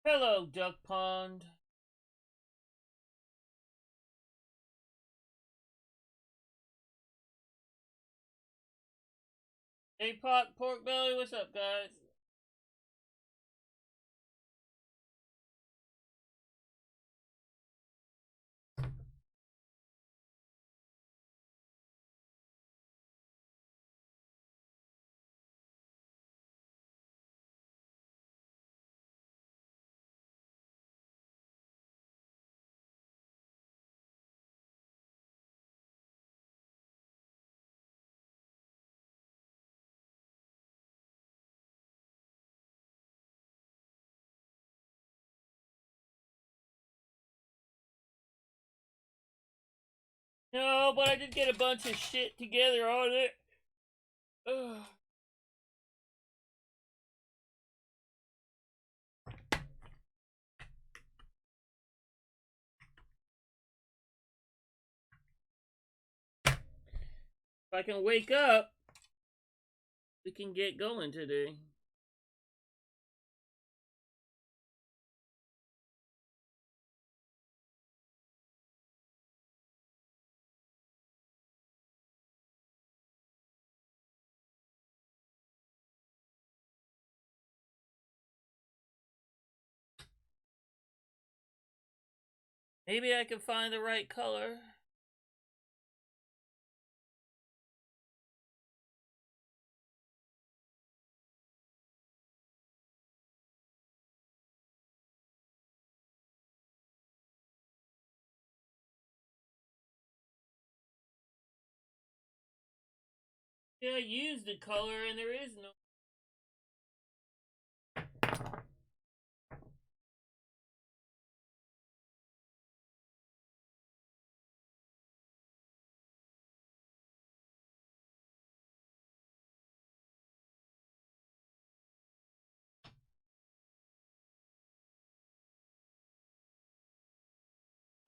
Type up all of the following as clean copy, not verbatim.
Hello, Duck Pond. Hey, Pot Pork Belly, what's up, guys? No, but I did get a bunch of shit together on it. Ugh. If I can wake up, we can get going today. Maybe I can find the right color. Yeah, I used the color and there is no.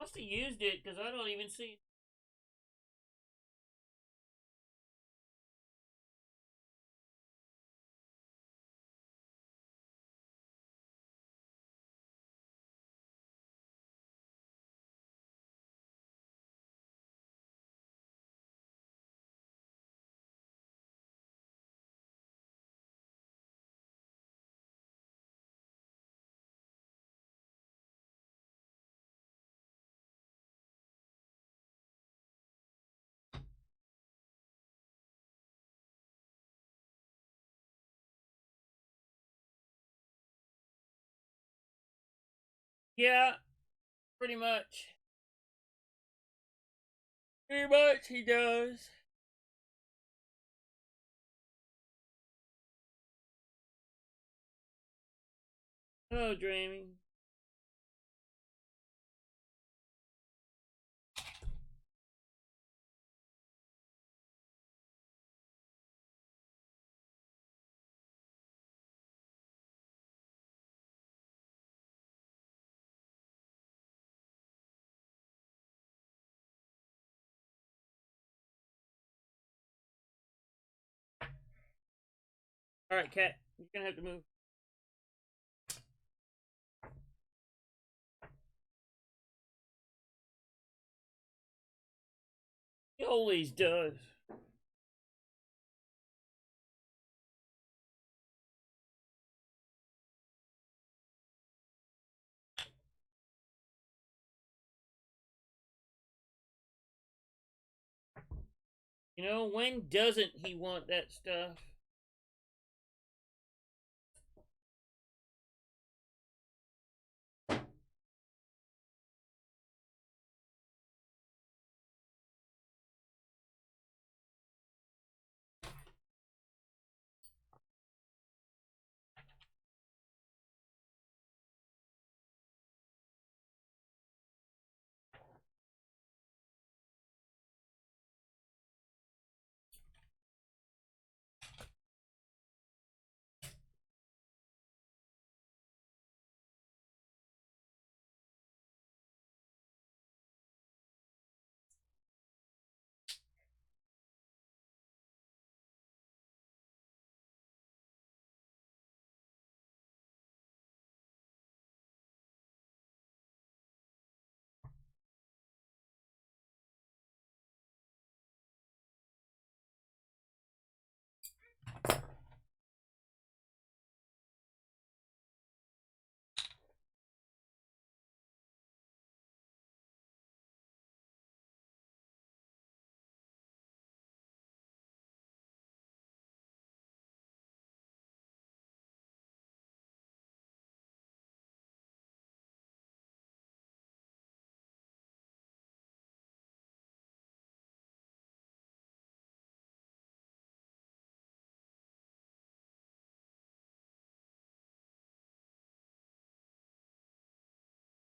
Must have used it because I don't even see. Yeah, pretty much. Pretty much he does. Oh, dreaming. Alright, cat. You're gonna have to move. He always does. You know, when doesn't he want that stuff?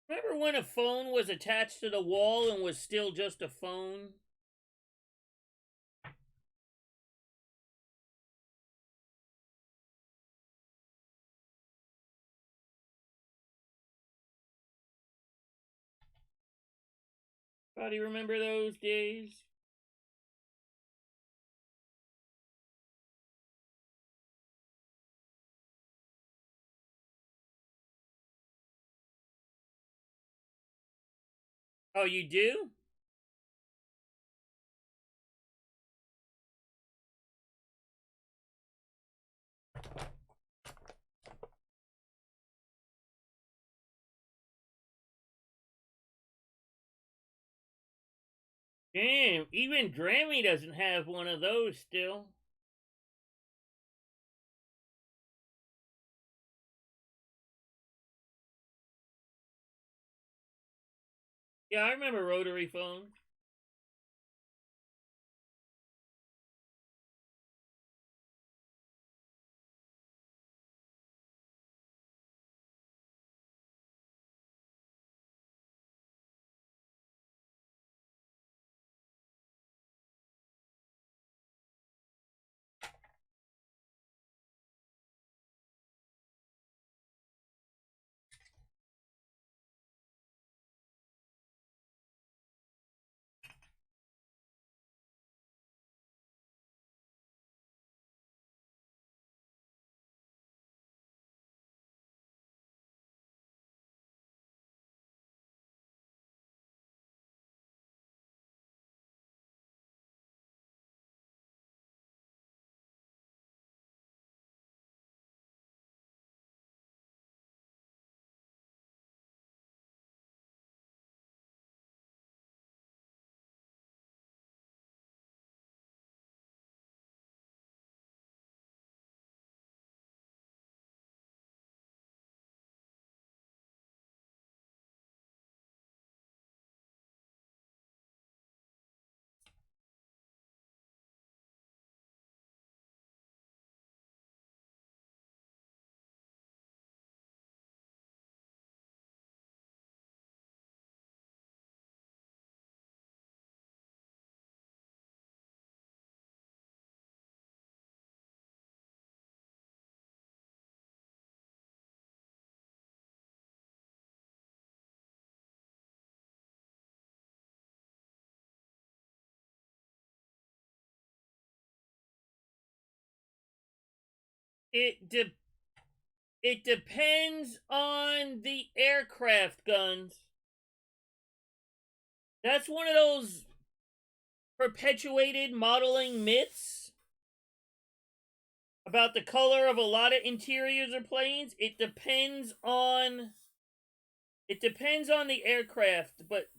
Remember when a phone was attached to the wall and was still just a phone? Anybody remember those days? Oh, you do? Damn, even Grammy doesn't have one of those still. Yeah, I remember rotary phones. It de- it depends on the aircraft guns. That's one of those perpetuated modeling myths about the color of a lot of interiors of planes. It depends on the aircraft, but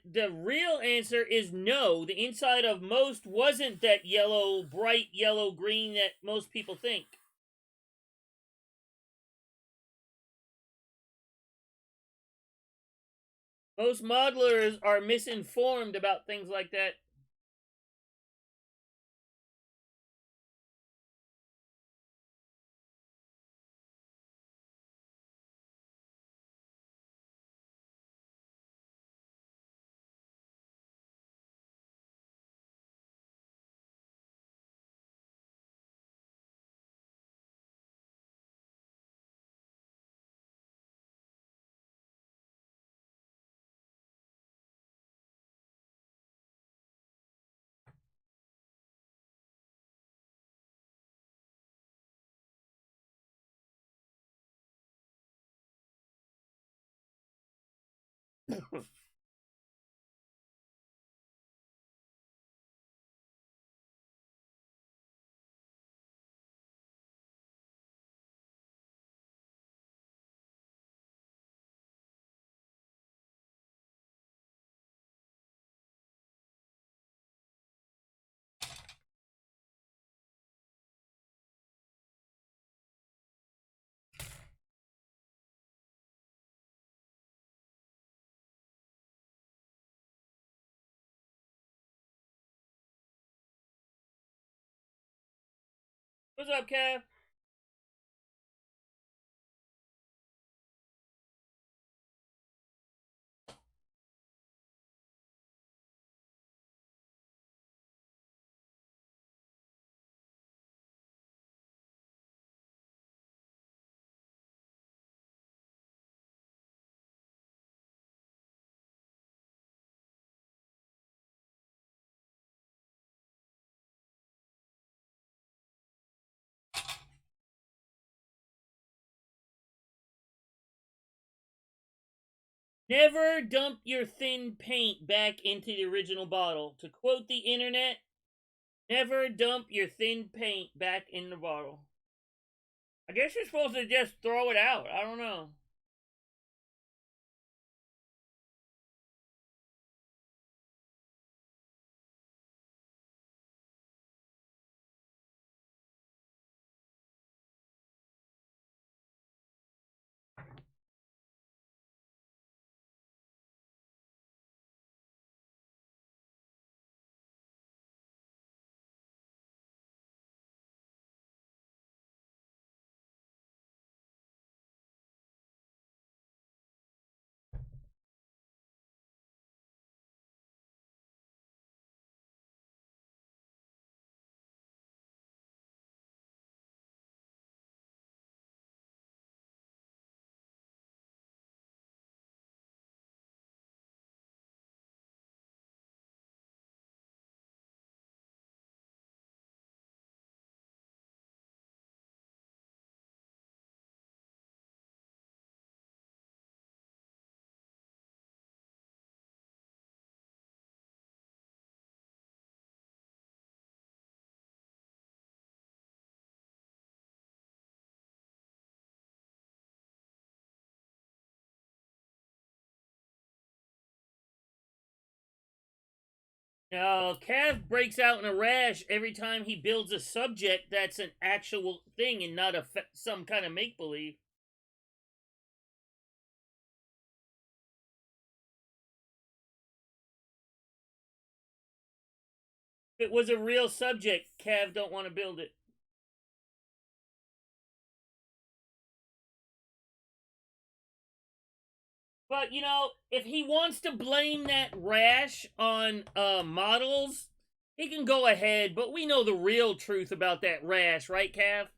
the real answer is no. The inside of most wasn't that yellow, bright yellow green that most people think. Most modelers are misinformed about things like that. What's up, Kev? Never dump your thin paint back into the original bottle. To quote the internet, never dump your thin paint back in the bottle. I guess you're supposed to just throw it out. I don't know. Now, Cav breaks out in a rash every time he builds a subject that's an actual thing and not some kind of make believe. If it was a real subject, Cav don't want to build it. But, you know, if he wants to blame that rash on models, he can go ahead, but we know the real truth about that rash, right, Cav?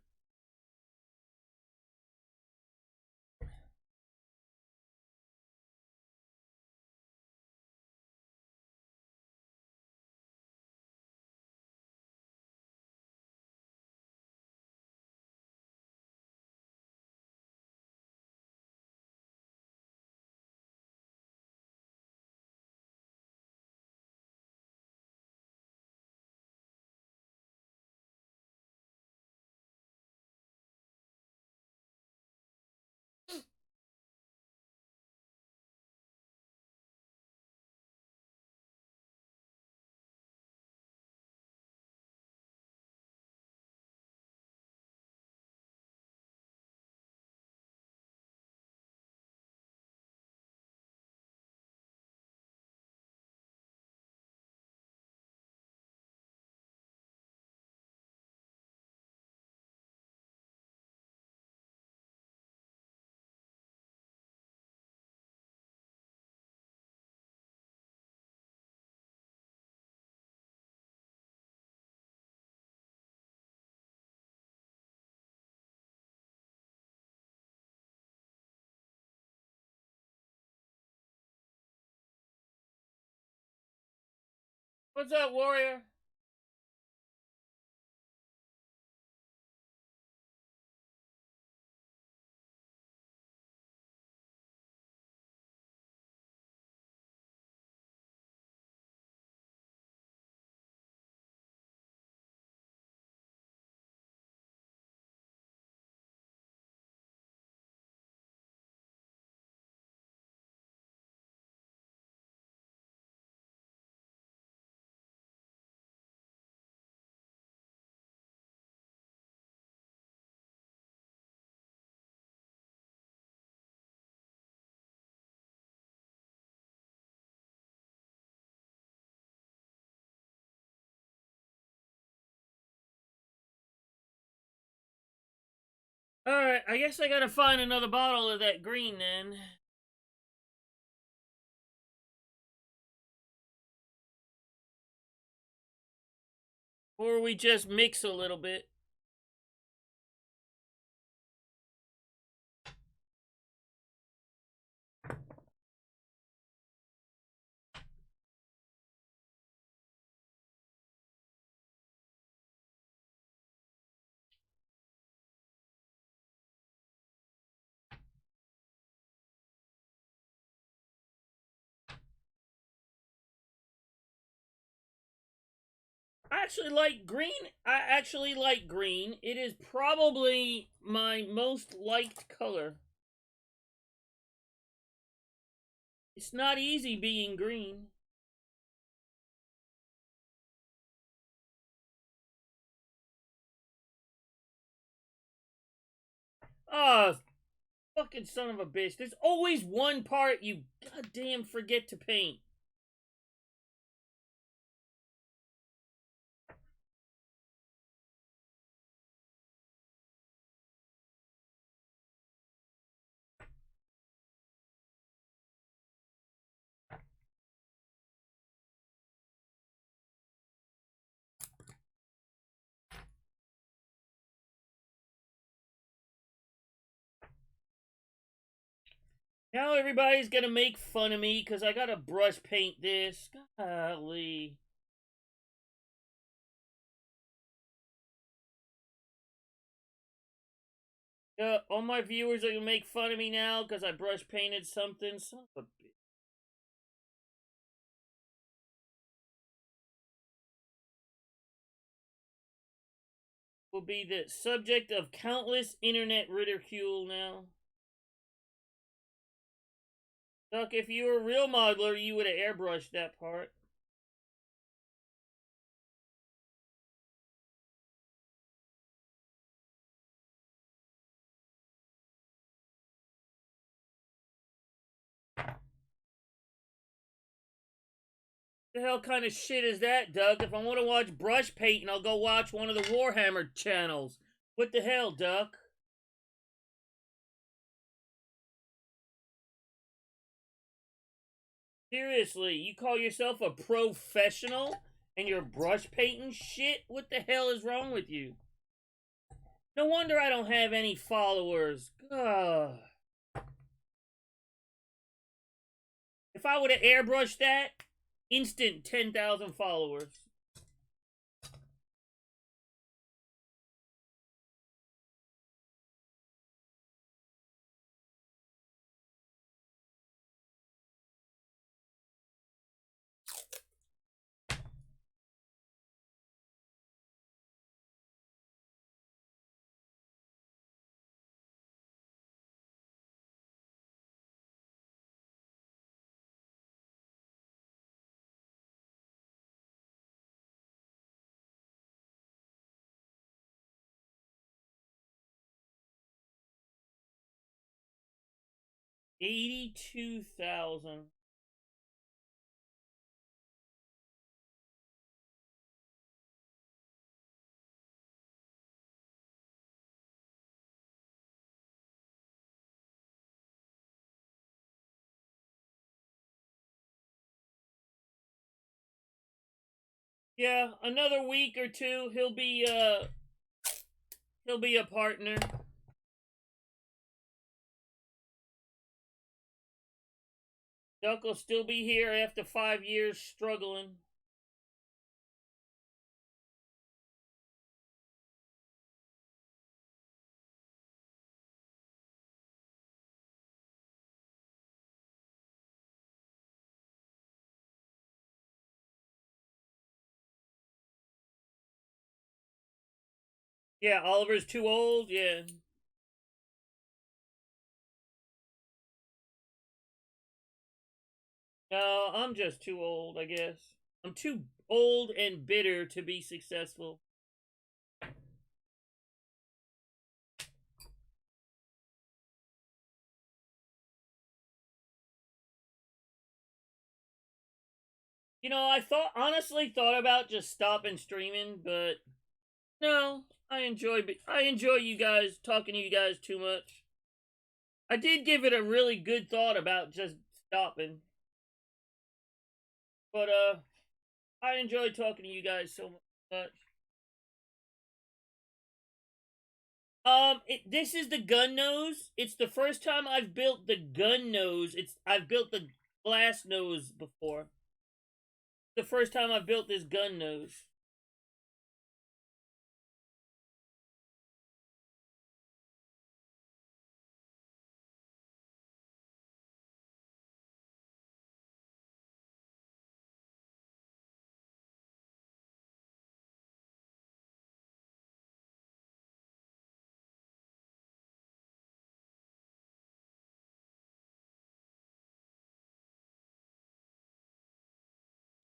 What's up, warrior? Alright, I guess I gotta find another bottle of that green then. Or we just mix a little bit. I actually like green. I actually like green. It is probably my most liked color. It's not easy being green. Ah, fucking son of a bitch. There's always one part you goddamn forget to paint. Now everybody's gonna make fun of me because I gotta brush paint this. Golly. All my viewers are gonna make fun of me now because I brush painted something. Son of a bitch. Will be the subject of countless internet ridicule now. Duck, if you were a real modeler, you would have airbrushed that part. The hell kind of shit is that, Doug? If I want to watch brush painting, I'll go watch one of the Warhammer channels. What the hell, Duck? Seriously, you call yourself a professional and you're brush painting shit? What the hell is wrong with you? No wonder I don't have any followers. Ugh. If I would have airbrushed that, instant 10,000 followers. $82,000. Yeah, another week or two, he'll be a partner. Duck will still be here after 5 years struggling. Yeah, Oliver's too old. Yeah. No, I'm just too old, I guess. I'm too old and bitter to be successful. You know, honestly thought about just stopping streaming, but no, I enjoy you guys talking to you guys too much. I did give it a really good thought about just stopping. But I enjoy talking to you guys so much. This is the gun nose. It's the first time I've built the gun nose. I've built the glass nose before. The first time I've built this gun nose.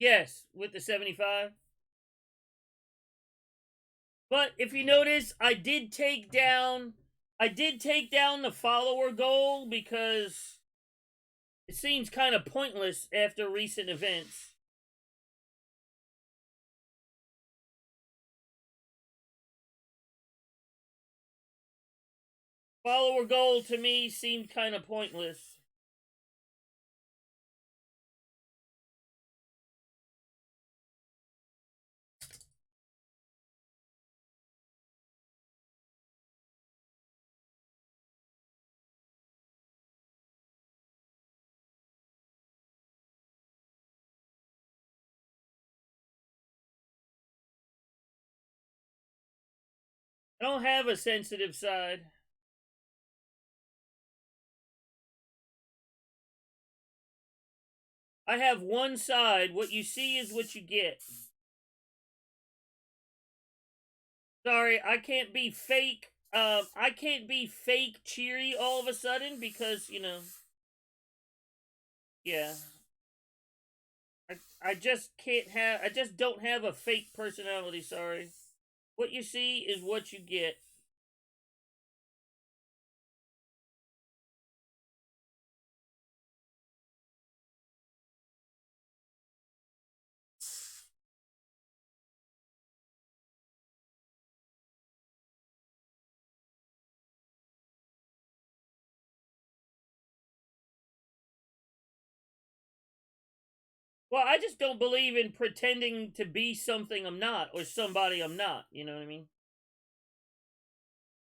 Yes, with the 75. But if you notice, I did take down the follower goal because it seems kind of pointless after recent events. Follower goal to me seemed kind of pointless. I don't have a sensitive side. I have one side. What you see is what you get. Sorry, I can't be fake. I can't be fake cheery all of a sudden because, yeah. I just can't have. I just don't have a fake personality. Sorry. What you see is what you get. Well, I just don't believe in pretending to be something I'm not or somebody I'm not. You know what I mean?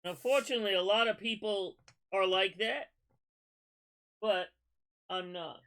Unfortunately, a lot of people are like that, but I'm not.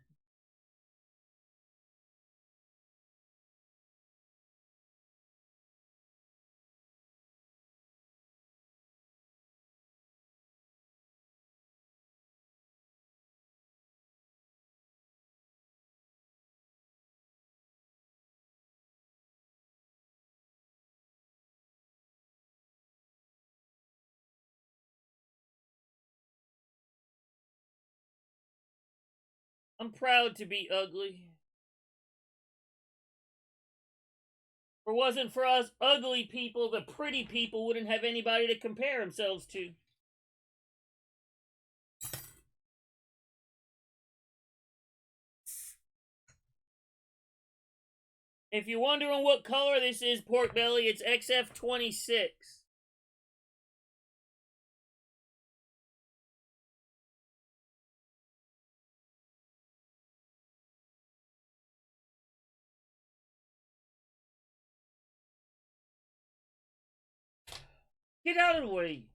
I'm proud to be ugly. If it wasn't for us ugly people, the pretty people wouldn't have anybody to compare themselves to. If you're wondering what color this is, pork belly, it's XF26. Get out of the way.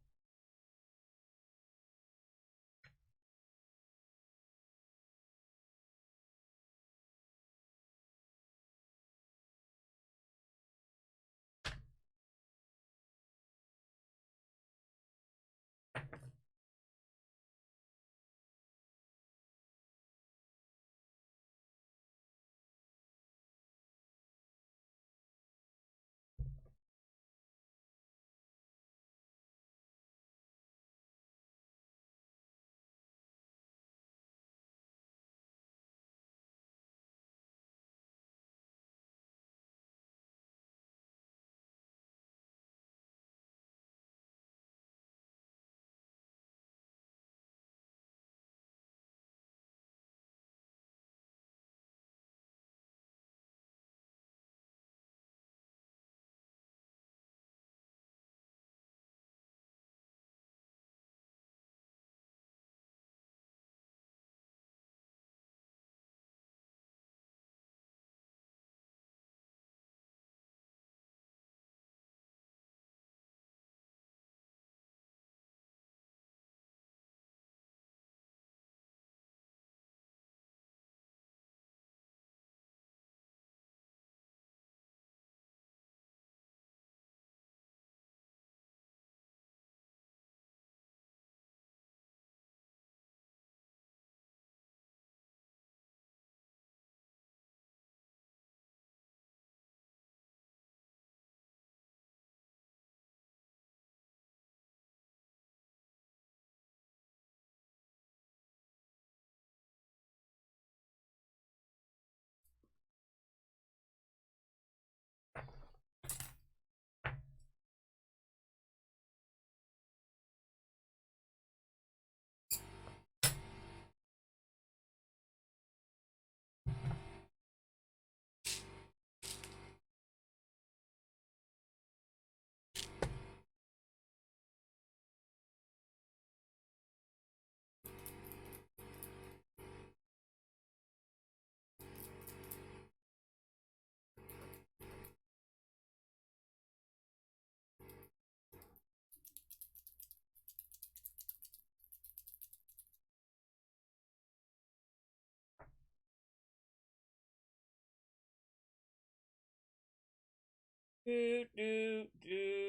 Do, do, do.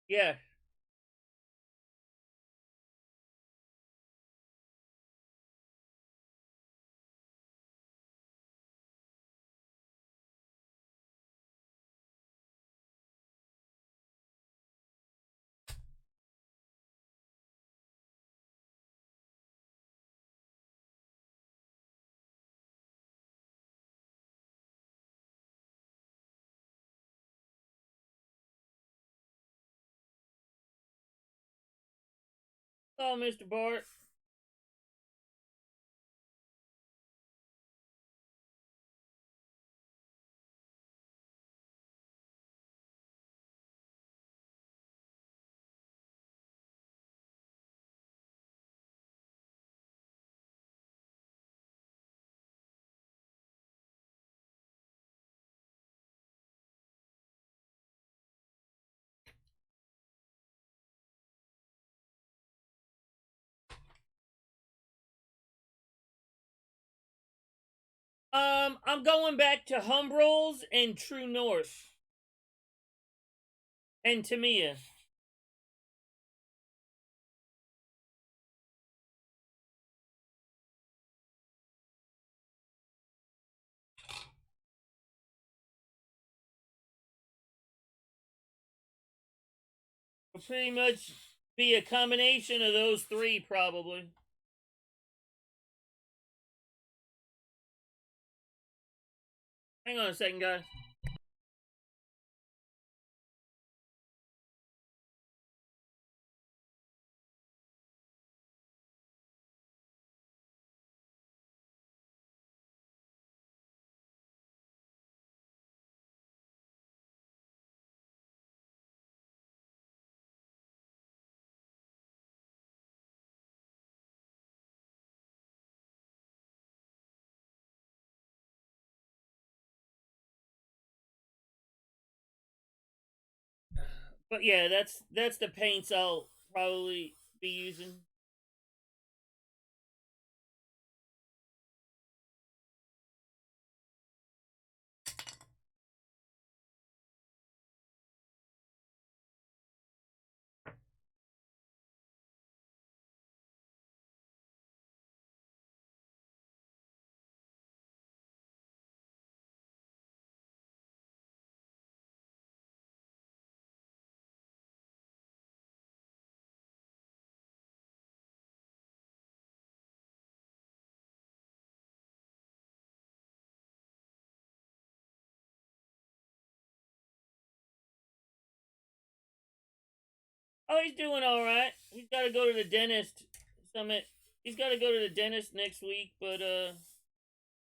Yeah. Oh, Mr. Bart. I'm going back to Humbrolls and True North and Tamiya. Will pretty much be a combination of those three, probably. Hang on a second, guys. But yeah, that's the paints I'll probably be using. Oh, he's doing all right. He's got to go to the dentist. Summit. He's got to go to the dentist next week, but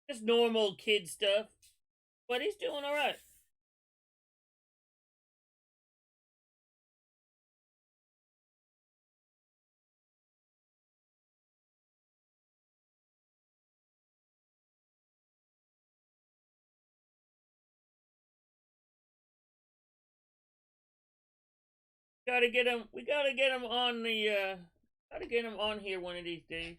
just normal kid stuff. But he's doing all right. Gotta get him. We gotta get him on the. Gotta get him on here one of these days.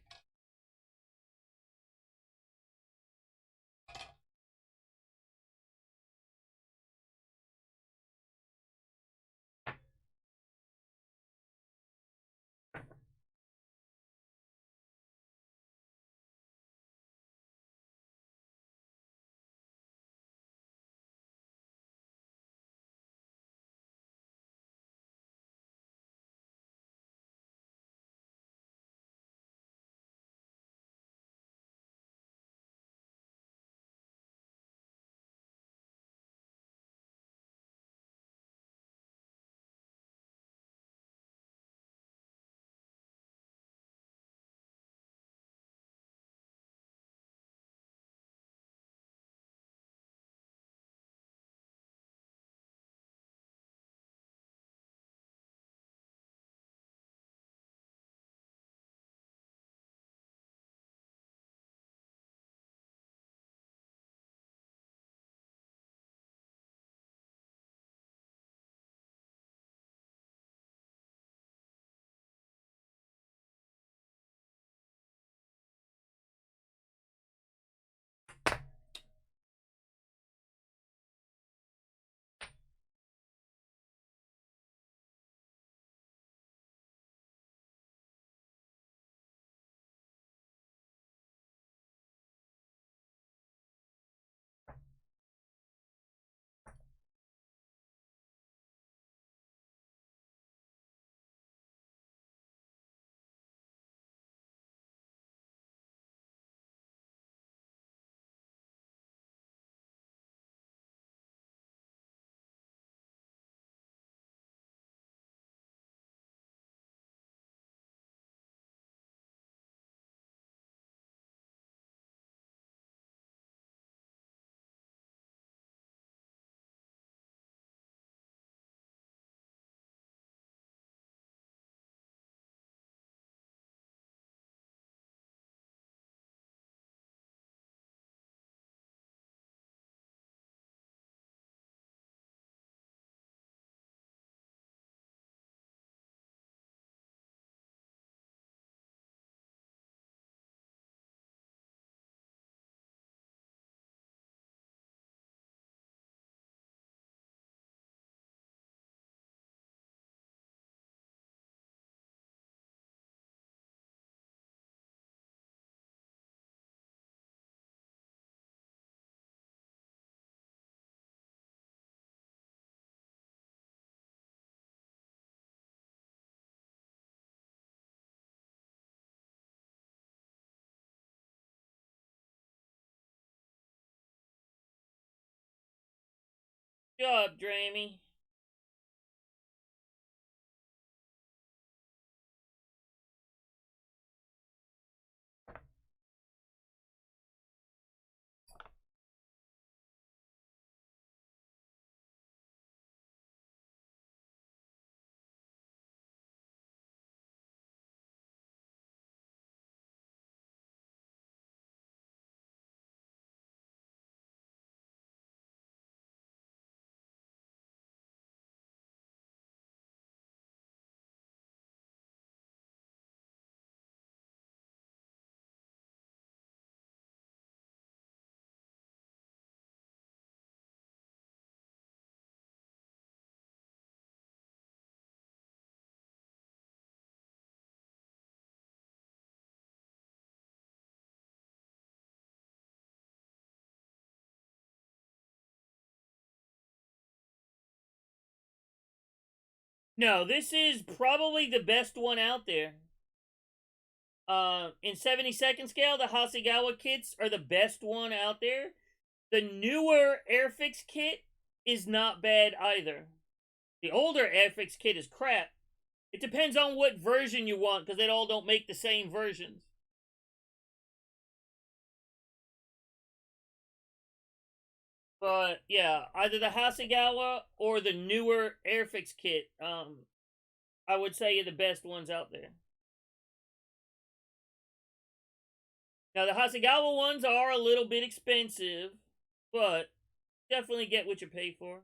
job, Drammy. No, this is probably the best one out there. In 70-second scale, the Hasegawa kits are the best one out there. The newer Airfix kit is not bad either. The older Airfix kit is crap. It depends on what version you want, because they all don't make the same versions. But yeah, either the Hasegawa or the newer Airfix kit, I would say are the best ones out there. Now the Hasegawa ones are a little bit expensive, but definitely get what you pay for.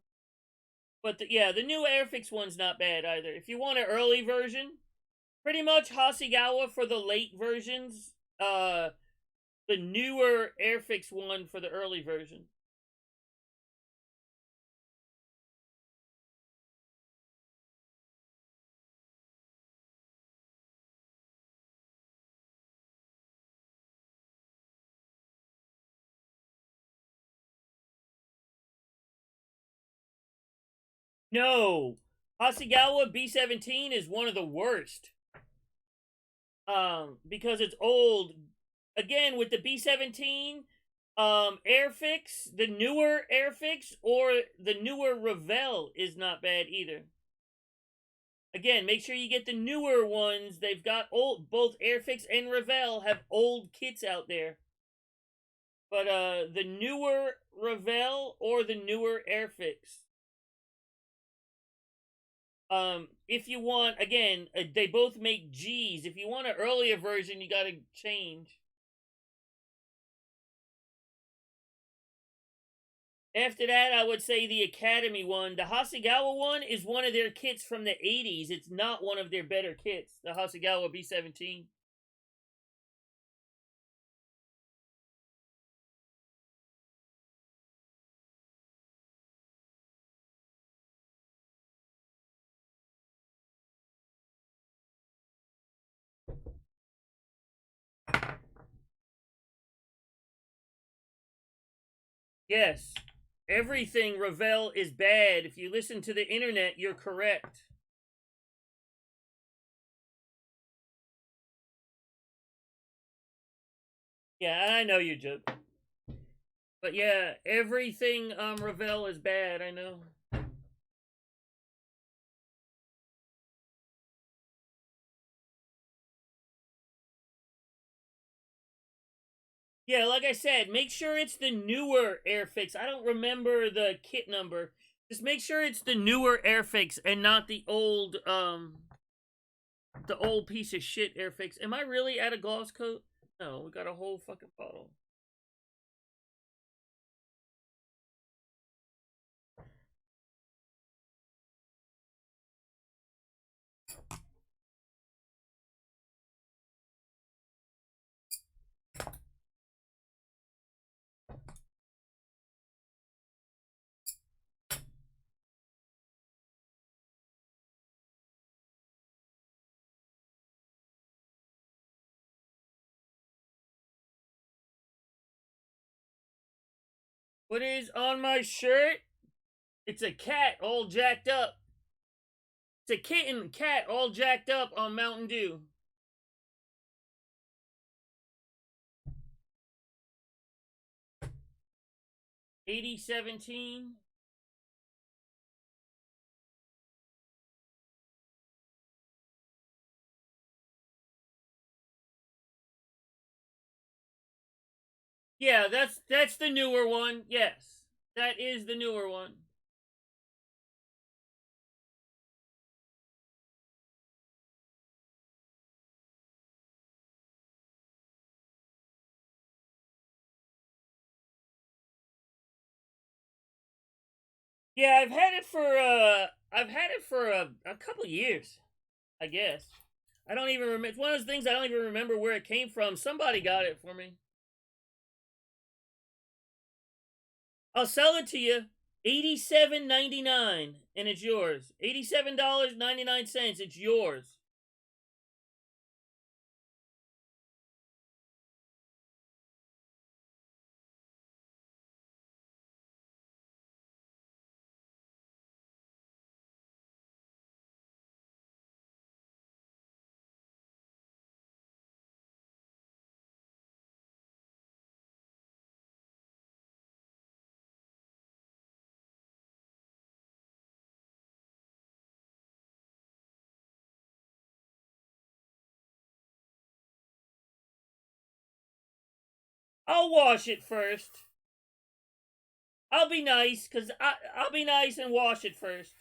But the new Airfix one's not bad either. If you want an early version, pretty much Hasegawa for the late versions, the newer Airfix one for the early version. No, Hasegawa B17 is one of the worst. Because it's old. Again, with the B17, Airfix, the newer Airfix, or the newer Revell is not bad either. Again, make sure you get the newer ones. They've got old, both Airfix and Revell have old kits out there. But the newer Revell or the newer Airfix. If you want, again, they both make G's. If you want an earlier version, you gotta change. After that, I would say the Academy one. The Hasegawa one is one of their kits from the 80s. It's not one of their better kits, the Hasegawa B17. Yes, everything Revell is bad. If you listen to the internet, you're correct. Yeah, I know you joke. But yeah, everything Revell is bad, I know. Yeah, like I said, make sure it's the newer Airfix. I don't remember the kit number. Just make sure it's the newer Airfix and not the old piece of shit Airfix. Am I really out of gloss coat? No, we got a whole fucking bottle. What is on my shirt? It's a cat all jacked up. It's a kitten cat all jacked up on Mountain Dew. 8017. Yeah, that's the newer one. Yes, that is the newer one. Yeah, I've had it for a couple years, I guess. I don't even remember. It's one of those things I don't even remember where it came from. Somebody got it for me. I'll sell it to you. $87.99 and it's yours. $87.99. It's yours. I'll wash it first. I'll be nice, cause I'll be nice and wash it first.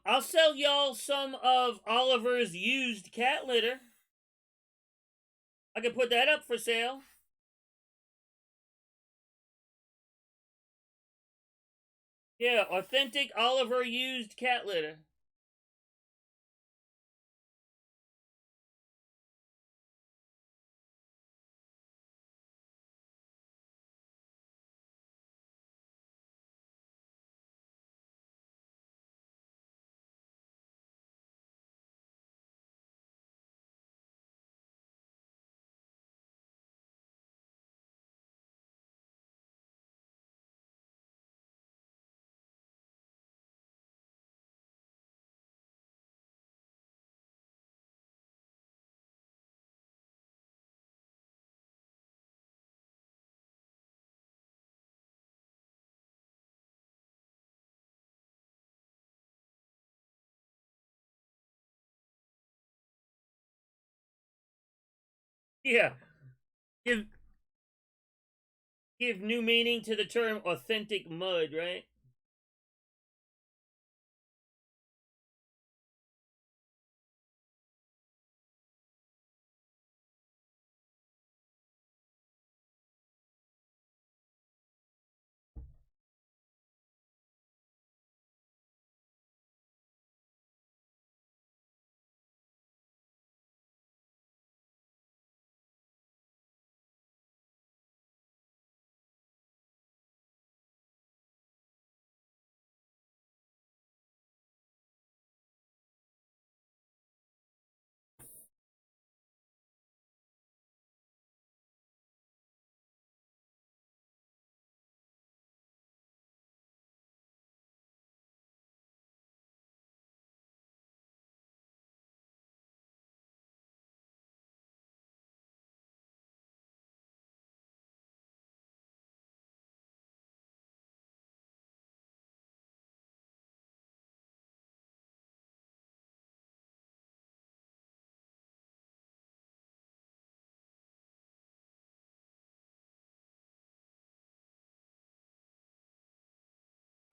I'll sell y'all some of Oliver's used cat litter. I can put that up for sale. Yeah, authentic Oliver used cat litter. Yeah. Give give new meaning to the term authentic mud, right?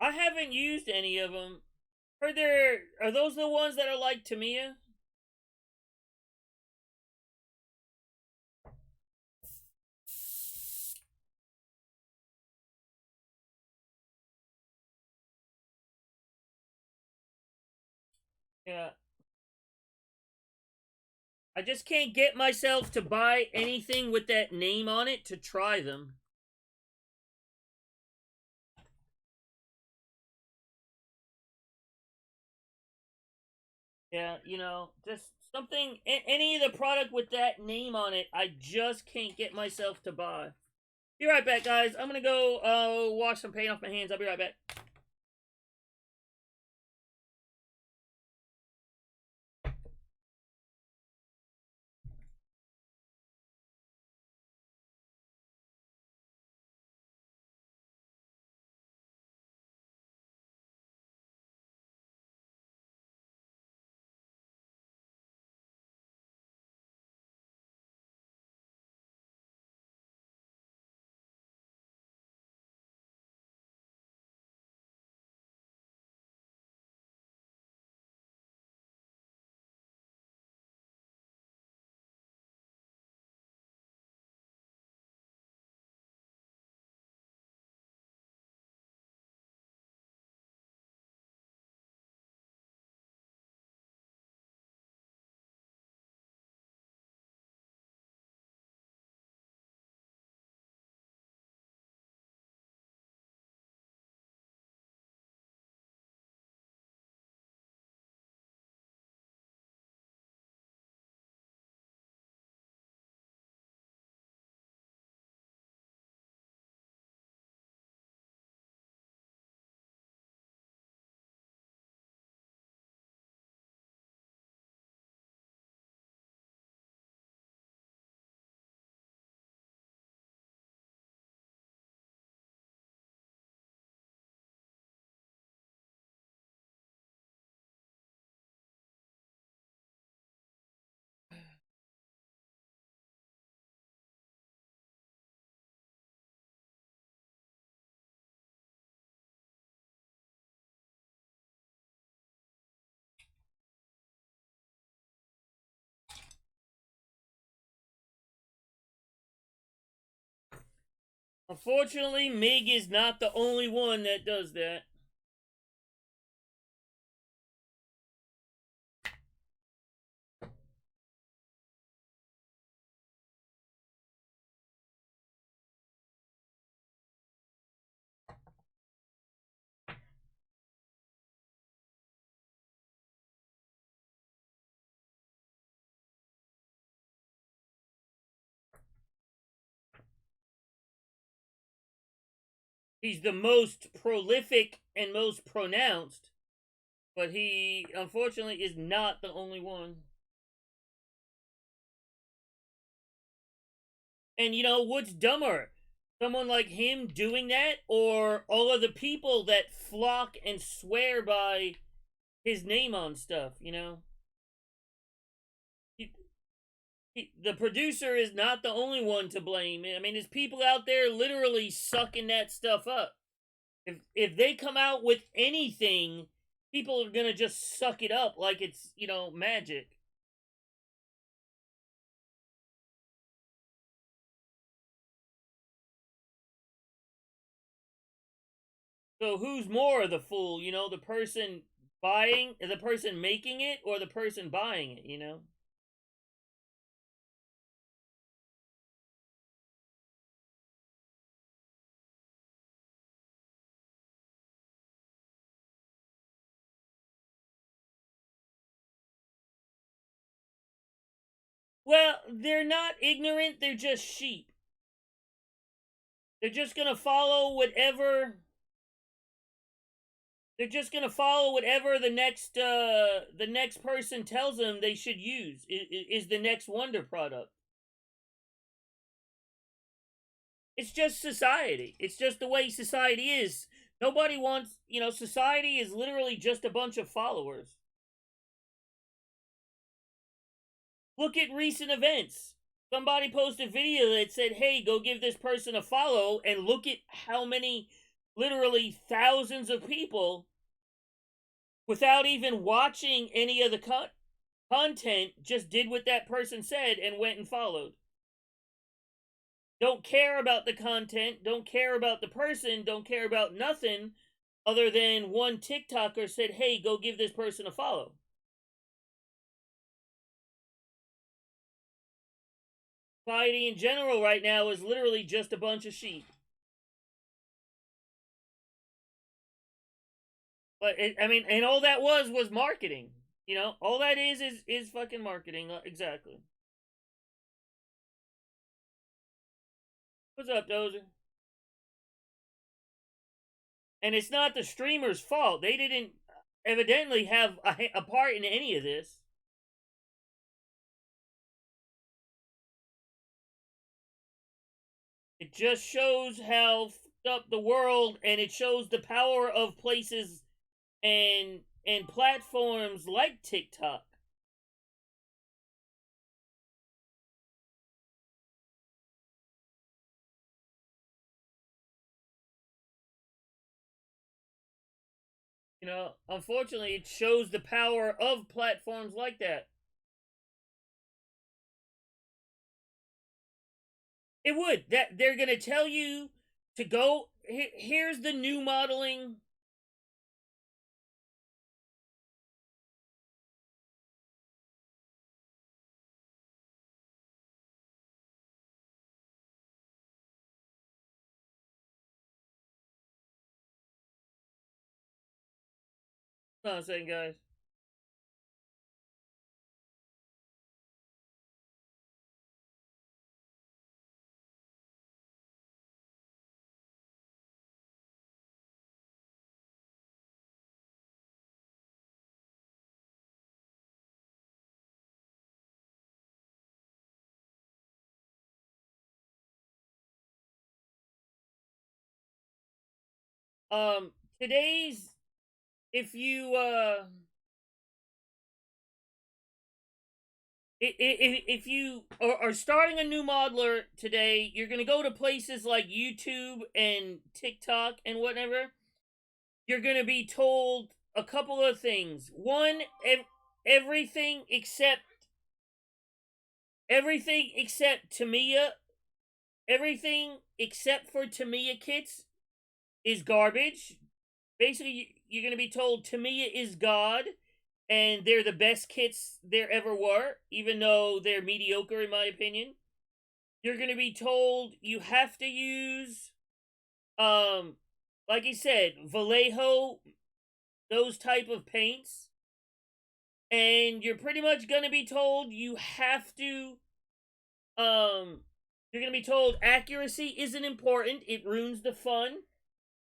I haven't used any of them. Are those the ones that are like Tamiya? Yeah. I just can't get myself to buy anything with that name on it to try them. Yeah, just something, any of the product with that name on it, I just can't get myself to buy. Be right back, guys. I'm gonna go wash some paint off my hands. I'll be right back. Unfortunately, Mig is not the only one that does that. He's the most prolific and most pronounced, but he unfortunately is not the only one. And what's dumber? Someone like him doing that, or all of the people that flock and swear by his name on stuff, He, the producer is not the only one to blame. I mean, there's people out there literally sucking that stuff up. If they come out with anything, people are gonna just suck it up like it's, you know, magic. So who's more the fool, you know, the person making it, or the person buying it, you know? Well, they're not ignorant, they're just sheep. They're just gonna follow whatever. They're just gonna follow whatever the next person tells them they should use. Is the next wonder product. It's just society. It's just the way society is. Nobody wants, you know, society is literally just a bunch of followers. Look at recent events. Somebody posted a video that said, hey, go give this person a follow, and look at how many, literally thousands of people, without even watching any of the content, just did what that person said and went and followed. Don't care about the content, don't care about the person, don't care about nothing other than one TikToker said, hey, go give this person a follow. Society in general right now is literally just a bunch of sheep. But I mean, and all that was marketing. You know, all that is fucking marketing. Exactly. What's up, Dozer? And it's not the streamer's fault. They didn't evidently have a part in any of this. It just shows how fucked up the world, and it shows the power of places and platforms like TikTok. You know, unfortunately, it shows the power of platforms like that. It would. That they're going to tell you to go. Here's the new modeling. Hold on a second, guys. Today's, if you if you are starting a new modeler today, you're gonna go to places like YouTube and TikTok and whatever. You're gonna be told a couple of things. One, everything except Tamiya, everything except for Tamiya kits is garbage. Basically, you're going to be told Tamiya is God, and they're the best kits there ever were, even though they're mediocre in my opinion. You're going to be told you have to use, like I said, Vallejo, those type of paints. And you're pretty much going to be told you have to, you're going to be told accuracy isn't important, it ruins the fun.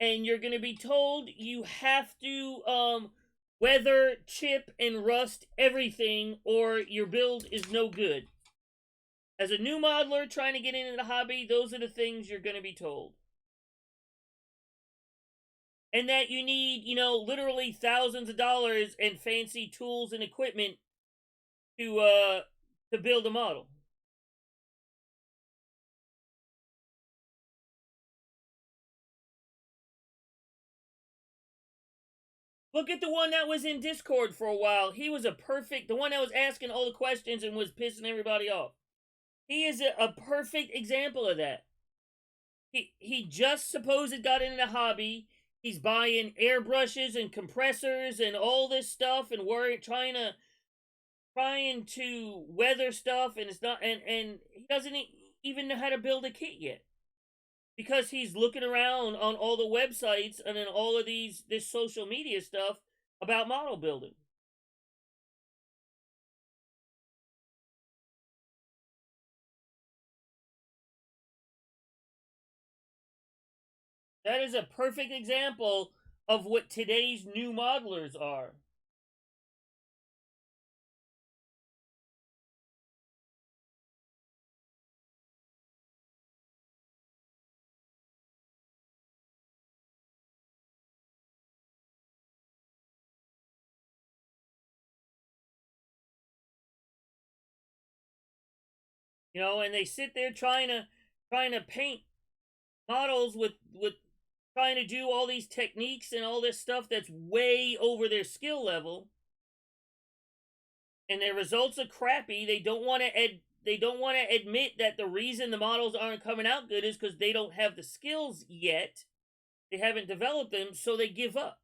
And you're going to be told you have to weather, chip, and rust everything, or your build is no good. As a new modeler trying to get into the hobby, those are the things you're going to be told. And that you need, you know, literally thousands of dollars and fancy tools and equipment to build a model. Look at the one that was in Discord for a while. He was the one that was asking all the questions and was pissing everybody off. He is a perfect example of that. He just supposed got into the hobby. He's buying airbrushes and compressors and all this stuff and trying to weather stuff, and it's not, and he doesn't even know how to build a kit yet, because he's looking around on all the websites and in all of this social media stuff about model building. That is a perfect example of what today's new modelers are. You know, and they sit there trying to paint models with trying to do all these techniques and all this stuff that's way over their skill level, and their results are crappy. They don't want to admit that the reason the models aren't coming out good is because they don't have the skills yet. They haven't developed them, so they give up.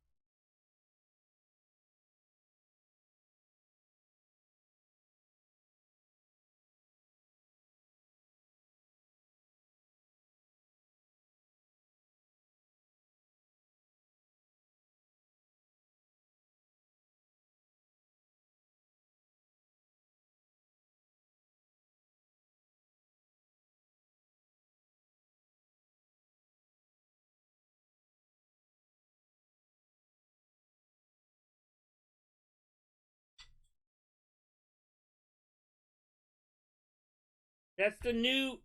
That's the new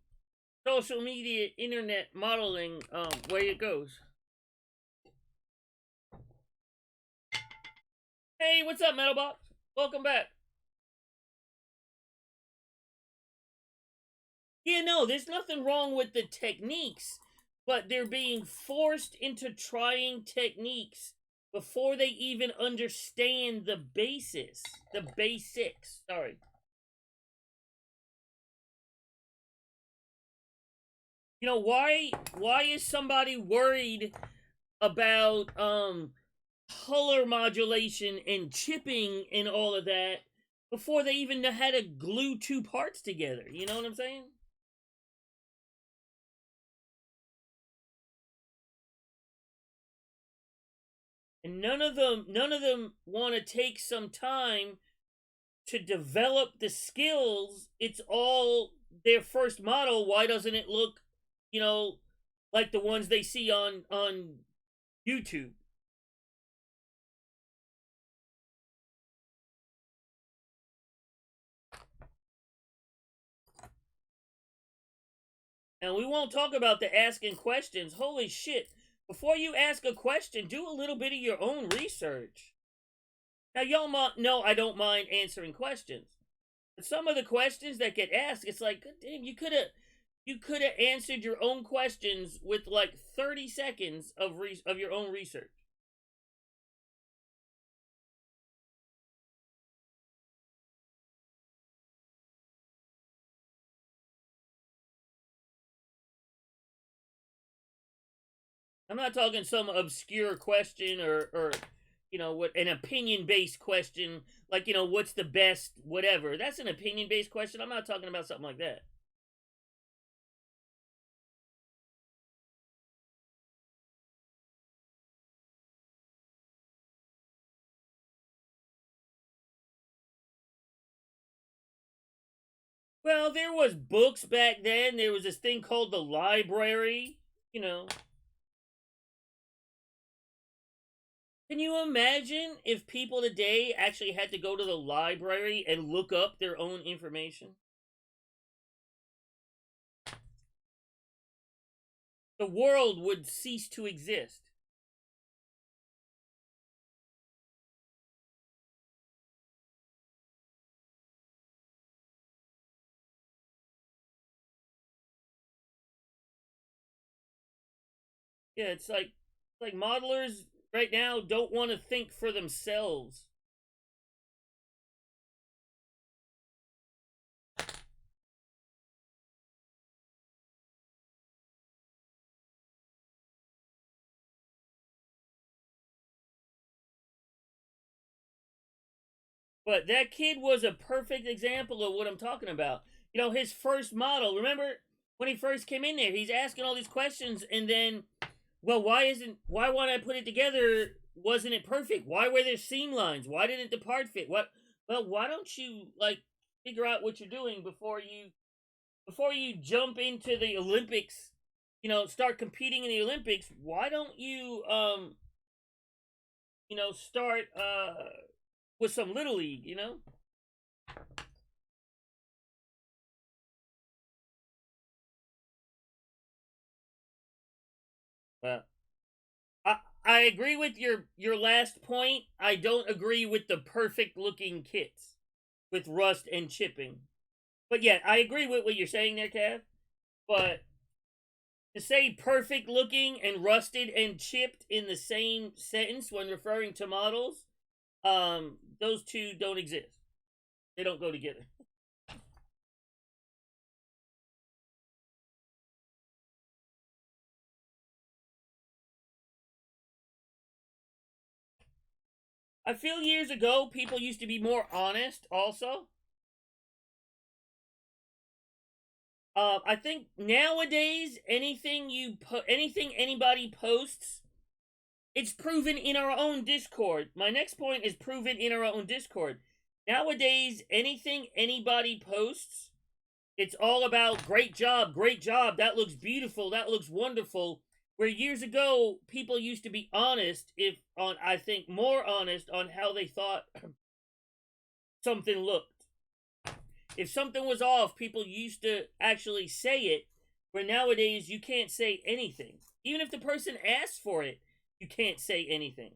social media internet modeling way it goes. Hey, what's up, Metalbox? Welcome back. Yeah, no, there's nothing wrong with the techniques, but they're being forced into trying techniques before they even understand the basics. Sorry. You know, why is somebody worried about color modulation and chipping and all of that before they even know how to glue two parts together? You know what I'm saying? And none of them want to take some time to develop the skills. It's all their first model. Why doesn't it look, like the ones they see on YouTube? And we won't talk about the asking questions. Holy shit. Before you ask a question, do a little bit of your own research. Now, y'all know I don't mind answering questions. But some of the questions that get asked, it's like, God damn, you could have answered your own questions with like 30 seconds of your own research. I'm not talking some obscure question or what, an opinion based question, like, what's the best whatever. That's an opinion based question. I'm not talking about something like that. Well, there was books back then. There was this thing called the library, you know. Can you imagine if people today actually had to go to the library and look up their own information? The world would cease to exist. Yeah, it's like modelers right now don't want to think for themselves. But that kid was a perfect example of what I'm talking about. You know, his first model, remember when he first came in there, he's asking all these questions, and then, well, why when I put it together, wasn't it perfect? Why were there seam lines? Why didn't the part fit? Well, why don't you, like, figure out what you're doing before you jump into the Olympics, you know, start competing in the Olympics? Why don't you, you know, start, with some Little League, you know? Well, I agree with your last point. I don't agree with the perfect looking kits with rust and chipping. But yeah, I agree with what you're saying there, Cav. But to say perfect looking and rusted and chipped in the same sentence when referring to models, those two don't exist. They don't go together. I feel years ago people used to be more honest also. I think nowadays anything anybody posts, it's proven in our own Discord. My next point is proven in our own Discord. Nowadays, anything anybody posts, it's all about great job, that looks beautiful, that looks wonderful. Where years ago, people used to be honest, I think more honest on how they thought something looked. If something was off, people used to actually say it, where nowadays you can't say anything. Even if the person asks for it, you can't say anything.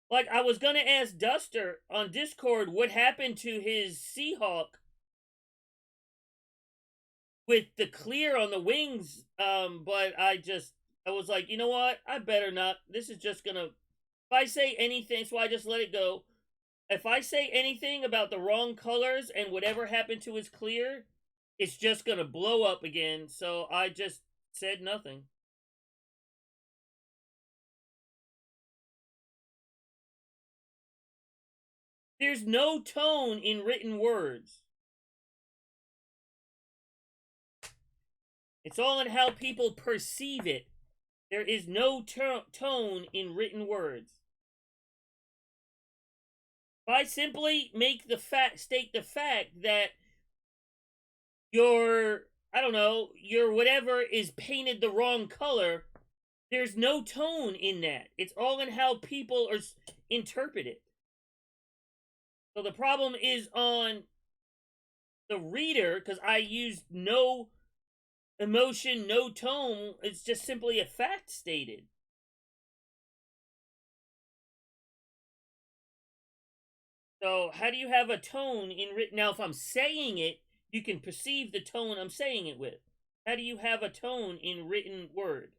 Like, I was gonna ask Duster on Discord what happened to his Seahawk with the clear on the wings, but I was like, you know what? I better not. This is just gonna. If I say anything, so I just let it go. If I say anything about the wrong colors and whatever happened to his clear, it's just gonna blow up again. So I just said nothing. There's no tone in written words. It's all in how people perceive it. There is no tone in written words. If I simply state the fact that your, I don't know, your whatever is painted the wrong color, there's no tone in that. It's all in how people interpret it. So the problem is on the reader, because I used no emotion, no tone. It's just simply a fact stated. So how do you have a tone in written? Now, if I'm saying it, you can perceive the tone I'm saying it with. How do you have a tone in written word?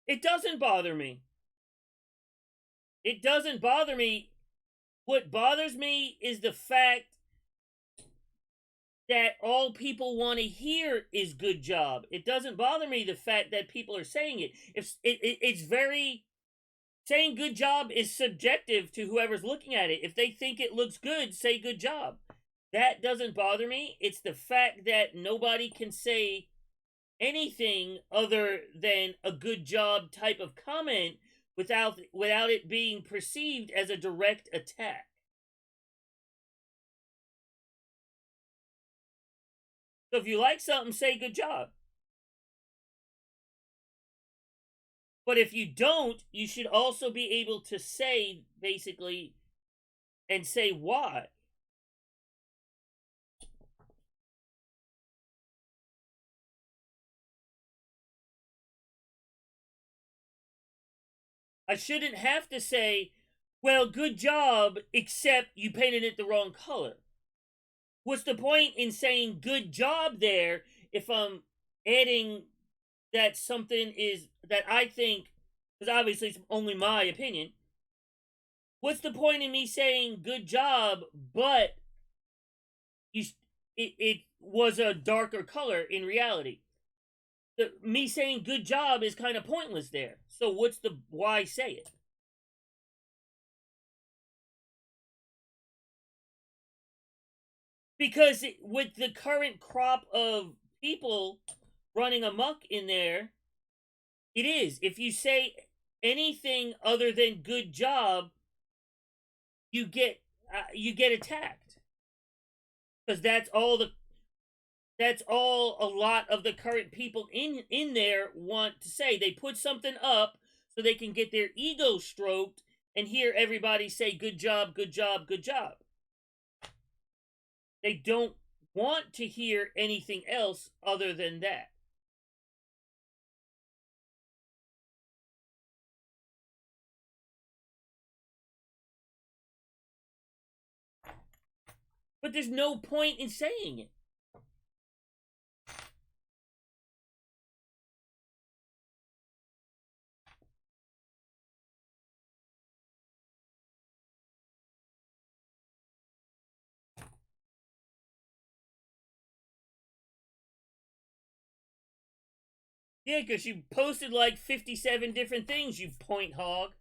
It doesn't bother me. It doesn't bother me. What bothers me is the fact that all people want to hear is good job. It doesn't bother me the fact that people are saying it. It's very, saying good job is subjective to whoever's looking at it. If they think it looks good, say good job. That doesn't bother me. It's the fact that nobody can say anything other than a good job type of comment without it being perceived as a direct attack. So if you like something, say good job. But if you don't, you should also be able to say, basically, and say why. I shouldn't have to say, well, good job, except you painted it the wrong color. What's the point in saying good job there if I'm adding that something is that I think, because obviously it's only my opinion. What's the point in me saying good job, but it was a darker color in reality? Me saying good job is kind of pointless there. So what's the why say it? Because with the current crop of people running amok in there, it is. If you say anything other than good job, you get attacked, because that's all a lot of the current people in there want to say. They put something up so they can get their ego stroked and hear everybody say good job, good job, good job. They don't want to hear anything else other than that. But there's no point in saying it. Yeah, because you posted like 57 different things, you point hog.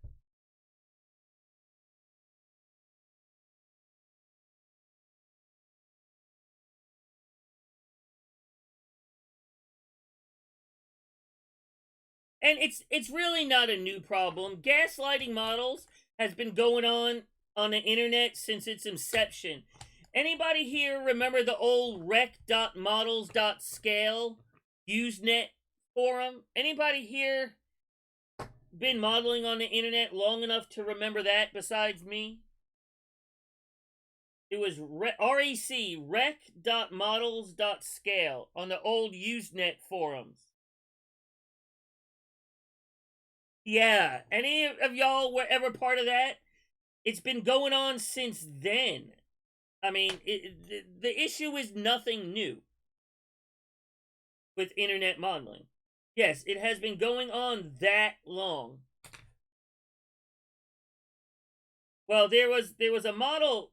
And it's really not a new problem. Gaslighting models has been going on the internet since its inception. Anybody here remember the old rec.models.scale Usenet forum? Anybody here been modeling on the internet long enough to remember that besides me? It was rec.models.scale on the old Usenet forums. Yeah, any of y'all were ever part of that? It's been going on since then. I mean, the issue is nothing new with internet modeling. Yes, it has been going on that long. Well, there was a model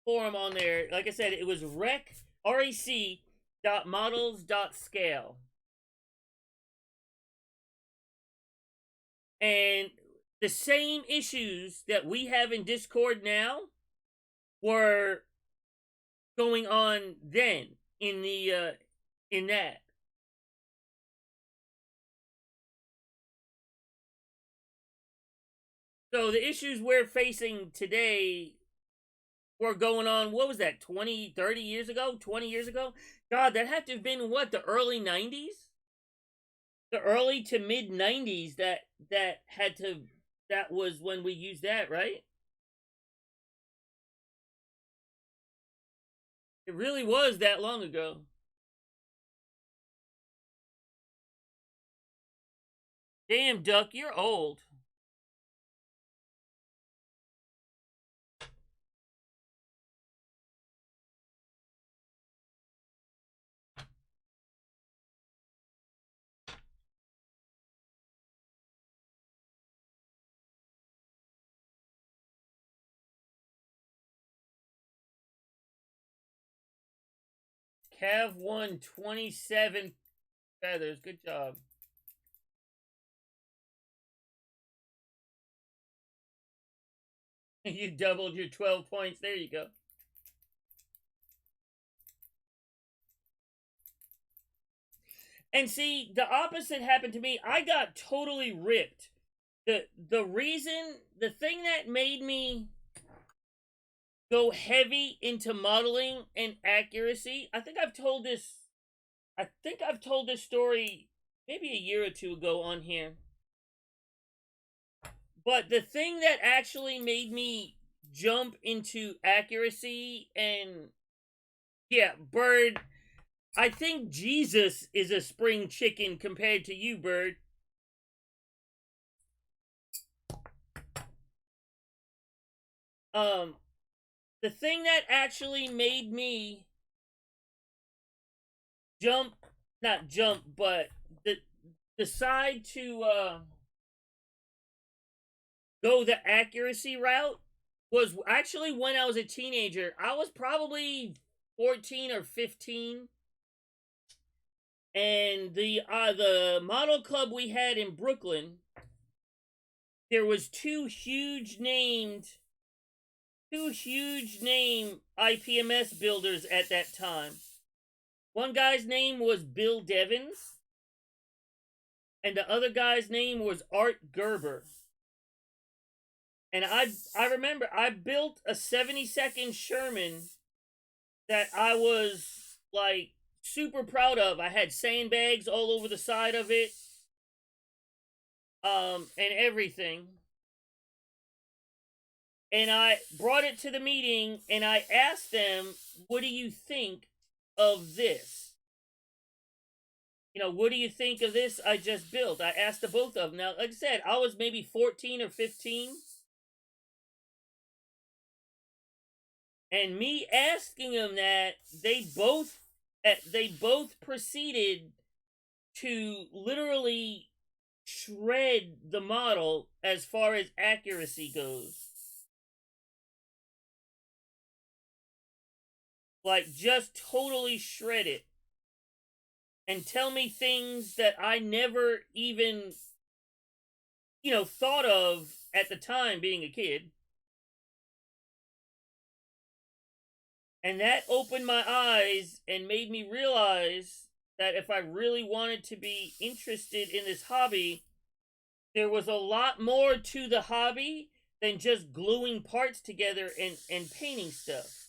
forum on there. Like I said, it was rec.models.scale. And the same issues that we have in Discord now were going on then in that. So the issues we're facing today were going on, what was that, 20, 30 years ago? 20 years ago? God, that had to have been what, the early 90s? The early to mid 90s that was when we used that, right? It really was that long ago. Damn, Duck, you're old. Cav won 27 feathers. Good job. You doubled your 12 points. There you go. And see, the opposite happened to me. I got totally ripped. The thing that made me go heavy into modeling and accuracy, I think I've told this story maybe a year or two ago on here. But the thing that actually made me jump into accuracy and yeah, Bird, I think Jesus is a spring chicken compared to you, Bird. Um, the thing that actually made me jump, not jump, but decide to go the accuracy route was actually when I was a teenager. I was probably 14 or 15, and the model club we had in Brooklyn, there was two huge name IPMS builders at that time. One guy's name was Bill Devins, and the other guy's name was Art Gerber. And I remember I built a 72nd Sherman that I was like super proud of. I had sandbags all over the side of it, and everything. And I brought it to the meeting and I asked them, what do you think of this? You know, what do you think of this I just built? I asked the both of them. Now, like I said, I was maybe 14 or 15. And me asking them that, they both proceeded to literally shred the model as far as accuracy goes. Like, just totally shred it. And tell me things that I never even, thought of at the time being a kid. And that opened my eyes and made me realize that if I really wanted to be interested in this hobby, there was a lot more to the hobby than just gluing parts together and painting stuff.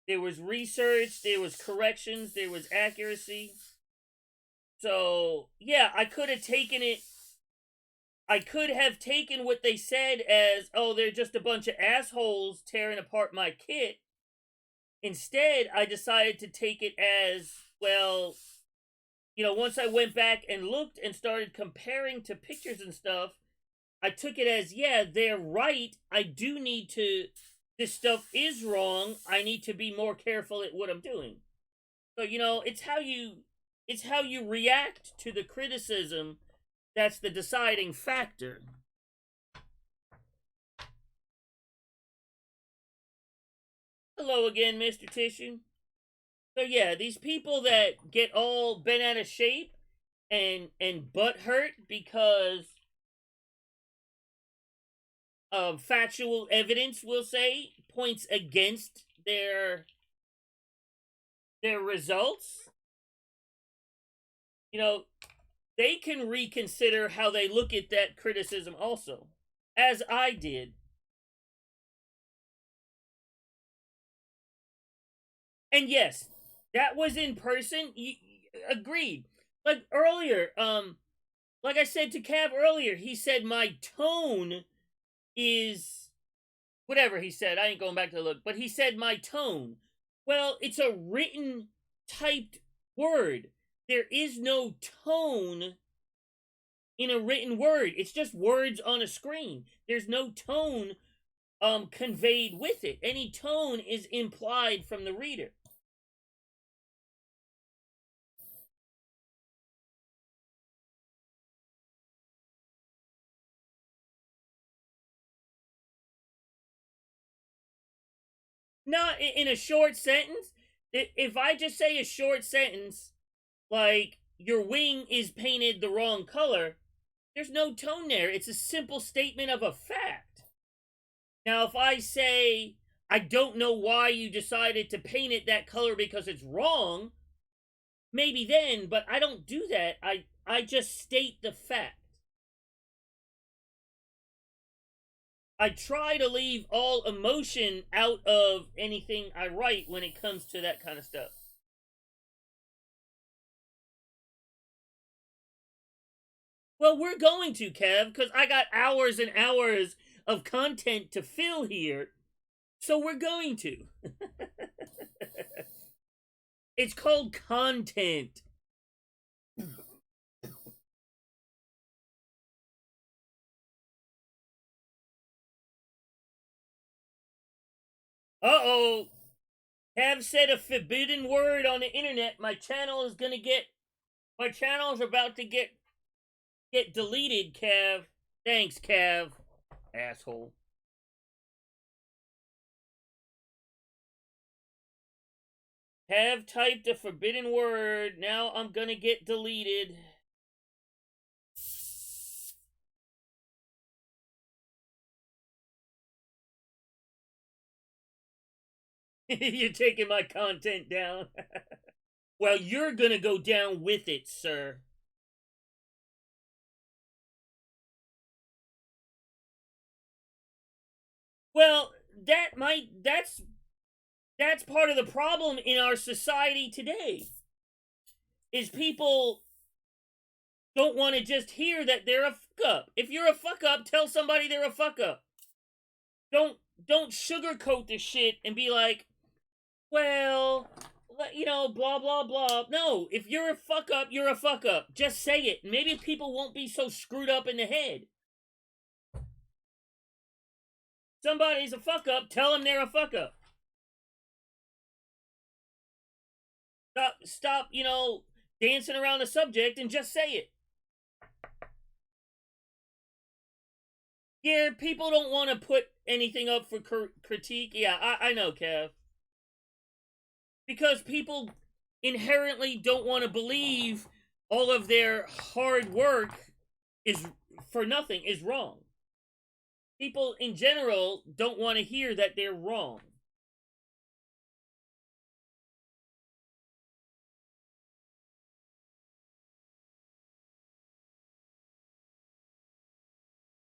There was research, there was corrections, there was accuracy. So, yeah, I could have taken what they said as, oh, they're just a bunch of assholes tearing apart my kit. Instead, I decided to take it as, well, once I went back and looked and started comparing to pictures and stuff, I took it as, yeah, they're right. I do need to, this stuff is wrong. I need to be more careful at what I'm doing. So, it's how you react to the criticism that's the deciding factor. Hello again, Mr. Tissue. So yeah, these people that get all bent out of shape and butt hurt because of factual evidence, we'll say, points against their results, they can reconsider how they look at that criticism also, as I did. And yes, that was in person. Agreed. Like earlier, like I said to Cav earlier, he said my tone is whatever he said. I ain't going back to look, but he said my tone. Well, it's a written, typed word. There is no tone in a written word. It's just words on a screen. There's no tone conveyed with it. Any tone is implied from the reader. Not in a short sentence. If I just say a short sentence, like, your wing is painted the wrong color, there's no tone there. It's a simple statement of a fact. Now, if I say, I don't know why you decided to paint it that color because it's wrong, maybe then, but I don't do that. I just state the fact. I try to leave all emotion out of anything I write when it comes to that kind of stuff. Well, we're going to, Kev, because I got hours and hours of content to fill here. So we're going to. It's called content. Uh-oh. Have said a forbidden word on the internet. My channel is about to get deleted, Cav. Thanks, Cav. Asshole. Have typed a forbidden word. Now I'm gonna get deleted. You're taking my content down. Well, you're gonna go down with it, sir. Well, that's part of the problem in our society today. Is people don't want to just hear that they're a fuck up. If you're a fuck up, tell somebody they're a fuck up. Don't sugarcoat the shit and be like, well, you know, blah blah blah. No, if you're a fuck up, you're a fuck up. Just say it. Maybe people won't be so screwed up in the head. Somebody's a fuck up, tell them they're a fuck up. Stop, you know, dancing around the subject and just say it. Yeah, people don't want to put anything up for critique. Yeah, I know, Kev. Because people inherently don't want to believe all of their hard work is for nothing, is wrong. People in general don't want to hear that they're wrong.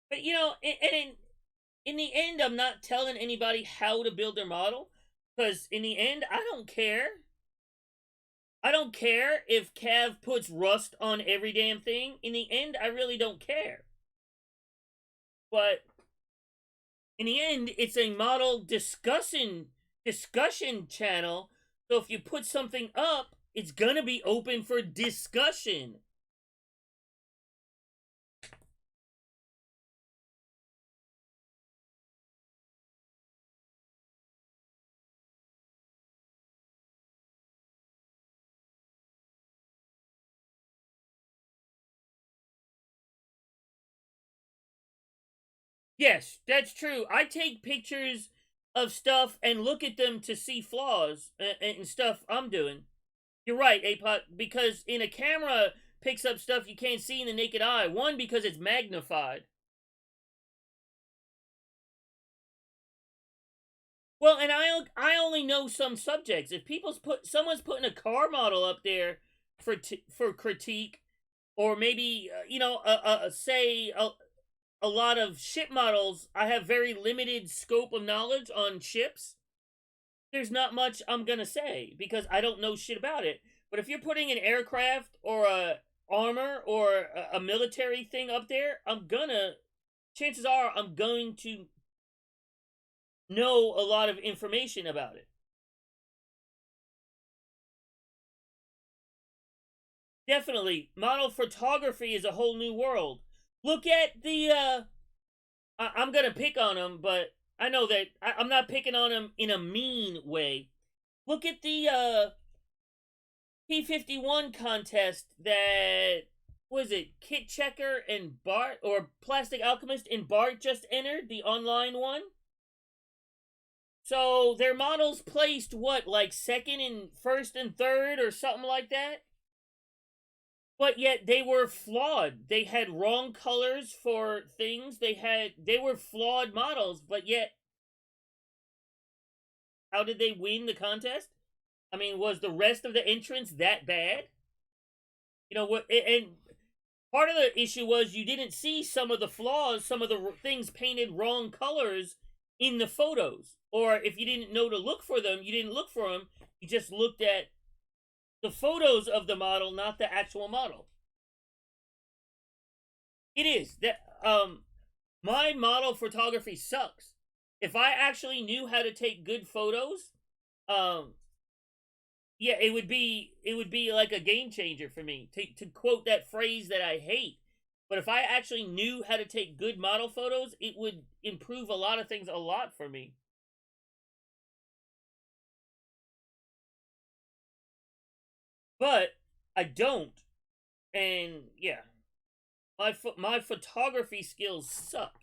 But you know, and in the end, I'm not telling anybody how to build their model, because in the end, I don't care. I don't care if Cav puts rust on every damn thing. In the end, I really don't care. But in the end, it's a model discussion channel. So if you put something up, it's gonna be open for discussion. Yes, that's true. I take pictures of stuff and look at them to see flaws and stuff I'm doing. You're right, Apot, because in a camera picks up stuff you can't see in the naked eye. One, because it's magnified. Well, and I only know some subjects. If someone's putting a car model up there for critique, or maybe you know, say a lot of ship models, I have very limited scope of knowledge on ships. There's not much I'm gonna say because I don't know shit about it. But if you're putting an aircraft or a armor or a military thing up there, chances are I'm going to know a lot of information about it. Definitely, model photography is a whole new world. Look at the I'm gonna pick on them, but I know that I'm not picking on them in a mean way. Look at the P-51 contest that was it Kit Checker and Bart, or Plastic Alchemist and Bart just entered the online one. So their models placed what, like second and first and third or something like that? But yet they were flawed. They had wrong colors for things. They were flawed models, but yet how did they win the contest? I mean, was the rest of the entrants that bad? You know what? And part of the issue was you didn't see some of the flaws, some of the things painted wrong colors in the photos. Or if you didn't know to look for them, you didn't look for them. You just looked at the photos of the model, not the actual model. It is that my model photography sucks. If I actually knew how to take good photos, yeah, it would be like a game changer for me. To quote that phrase that I hate. But if I actually knew how to take good model photos, it would improve a lot of things a lot for me. But I don't. And yeah, my photography skills suck.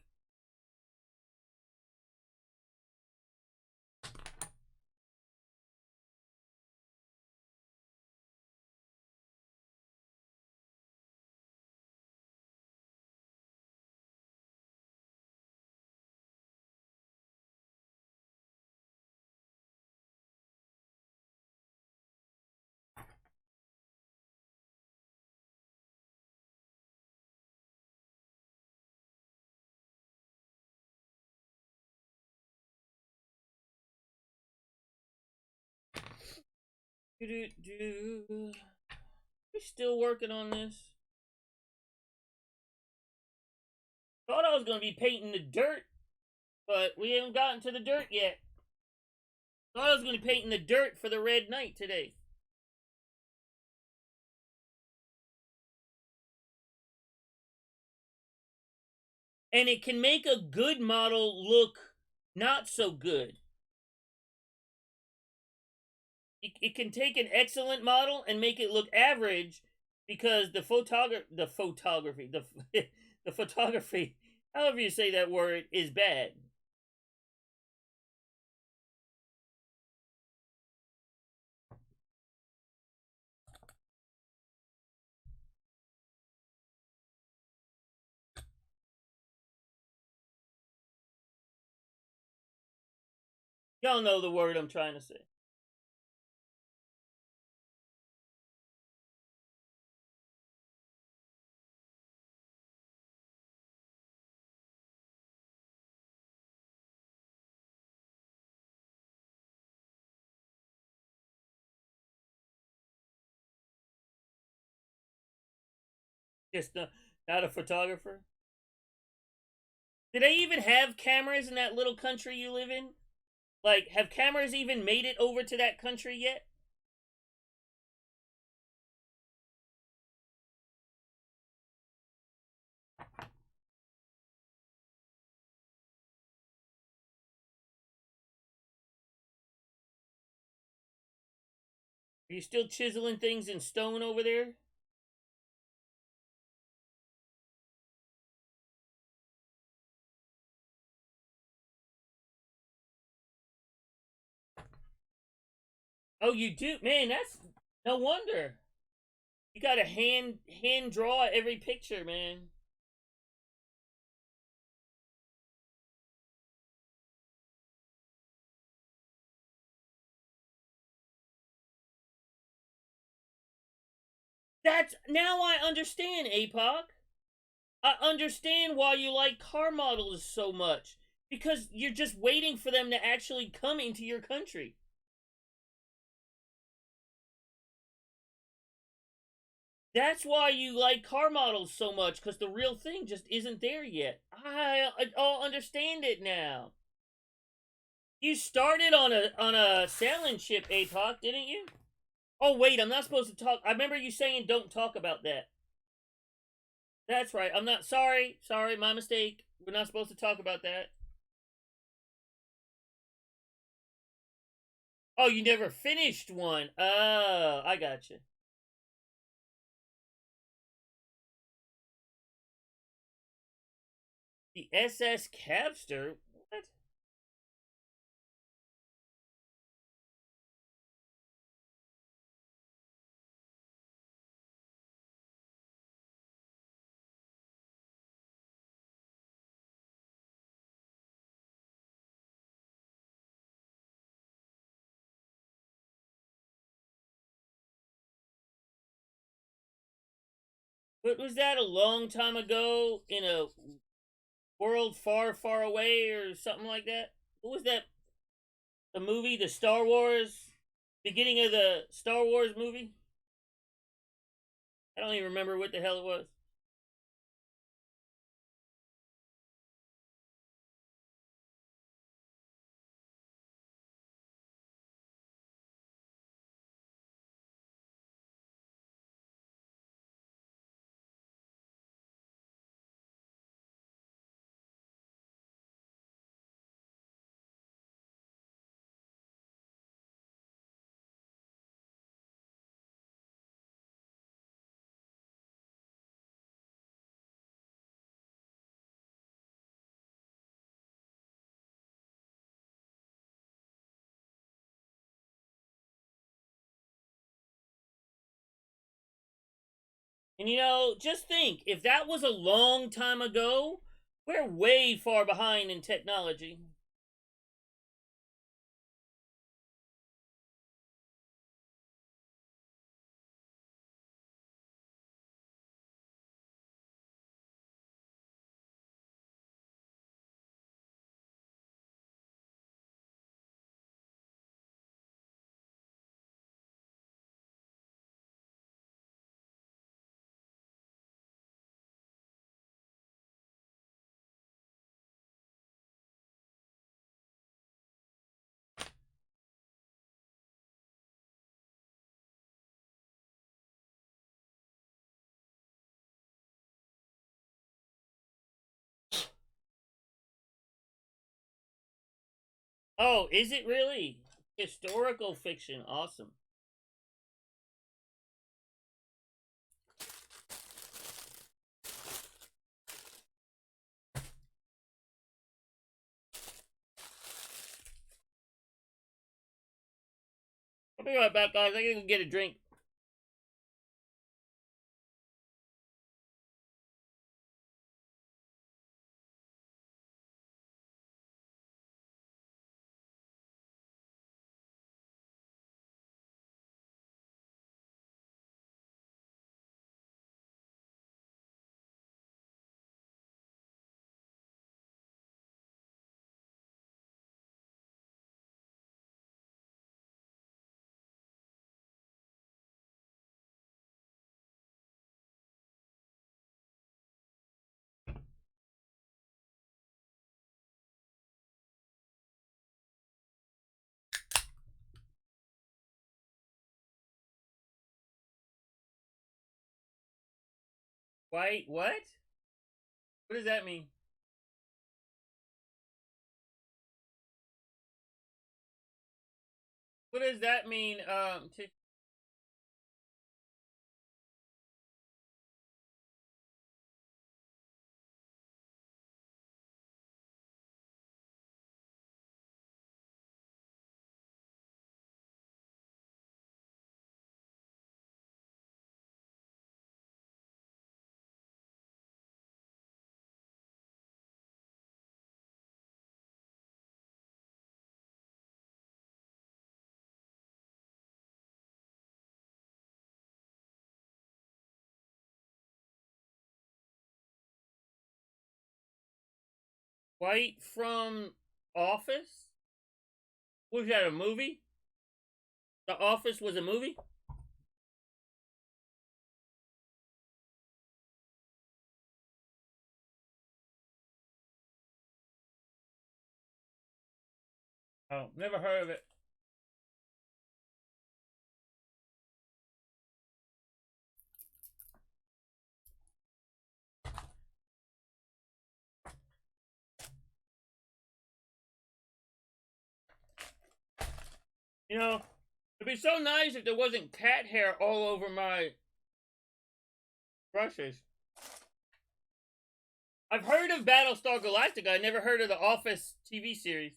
We're still working on this. Thought I was going to be painting the dirt, but we haven't gotten to the dirt yet. Thought I was going to be painting the dirt for the Red Knight today. And it can make a good model look not so good. It can take an excellent model and make it look average because the photography, however you say that word, is bad. Y'all know the word I'm trying to say. Just not a photographer. Do they even have cameras in that little country you live in? Like, have cameras even made it over to that country yet? Are you still chiseling things in stone over there? Oh, you do? Man, that's no wonder. You got to hand draw every picture, man. That's now I understand, APOC. I understand why you like car models so much. Because you're just waiting for them to actually come into your country. That's why you like car models so much, because the real thing just isn't there yet. I all understand it now. You started on a sailing ship, APOC, didn't you? Oh wait, I'm not supposed to talk. I remember you saying don't talk about that. That's right. I'm not sorry. Sorry, my mistake. We're not supposed to talk about that. Oh, you never finished one. Oh, I got you. The SS Capster? What? What was that a long time ago in a world far, far away or something like that? What was that? The movie, the Star Wars, beginning of the Star Wars movie? I don't even remember what the hell it was. And you know, just think, if that was a long time ago, we're way far behind in technology. Oh, is it really? Historical fiction. Awesome. I'll be right back, guys. I gotta go get a drink. Wait, what? What does that mean? What does that mean? White from Office? Was that a movie? The Office was a movie? Oh, never heard of it. You know, it'd be so nice if there wasn't cat hair all over my brushes. I've heard of Battlestar Galactica. I never heard of the Office TV series.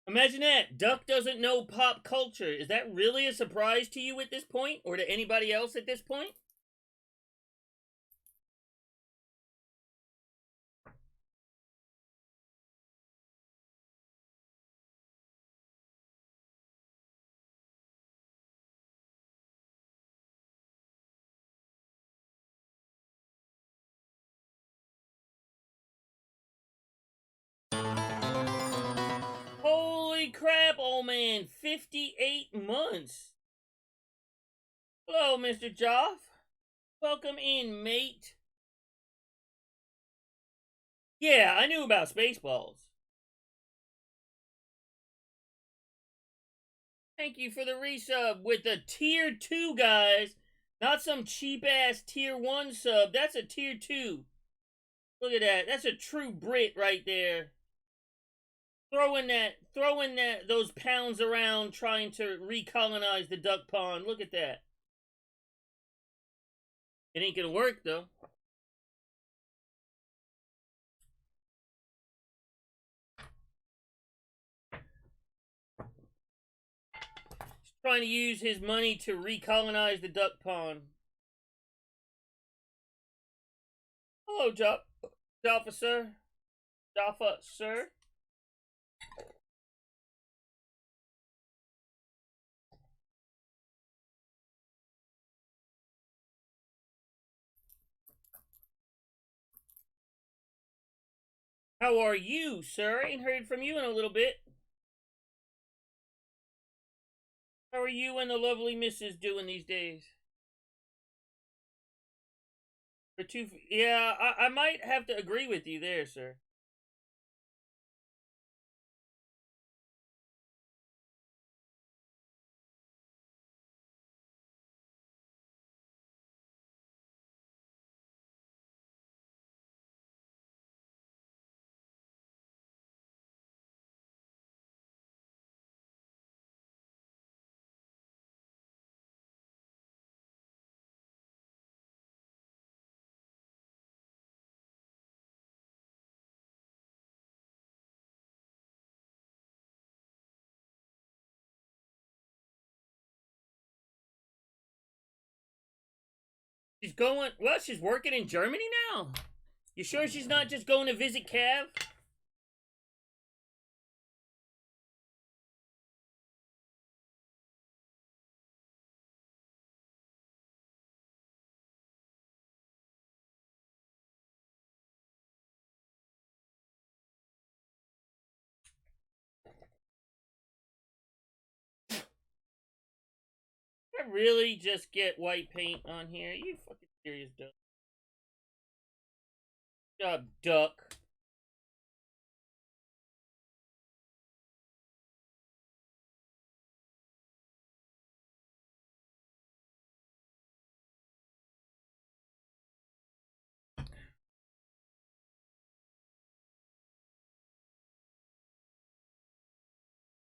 Imagine that. Duck doesn't know pop culture. Is that really a surprise to you at this point? Or to anybody else at this point? Holy crap, old man. 58 months. Hello, Mr. Joff. Welcome in, mate. Yeah, I knew about Spaceballs. Thank you for the resub with the tier 2, guys. Not some cheap ass tier 1 sub. That's a tier 2. Look at that. That's a true Brit right there. Throwing those pounds around trying to recolonize the duck pond. Look at that. It ain't gonna work though. He's trying to use his money to recolonize the duck pond. Hello, Jaffa, sir. Jaffa, sir. How are you, sir? Ain't heard from you in a little bit. How are you and the lovely missus doing these days? Yeah, I might have to agree with you there, sir. She's going. Well, she's working in Germany now. You sure she's not just going to visit Cav? I really just get white paint on here? You fucking serious, duck? Good job, duck.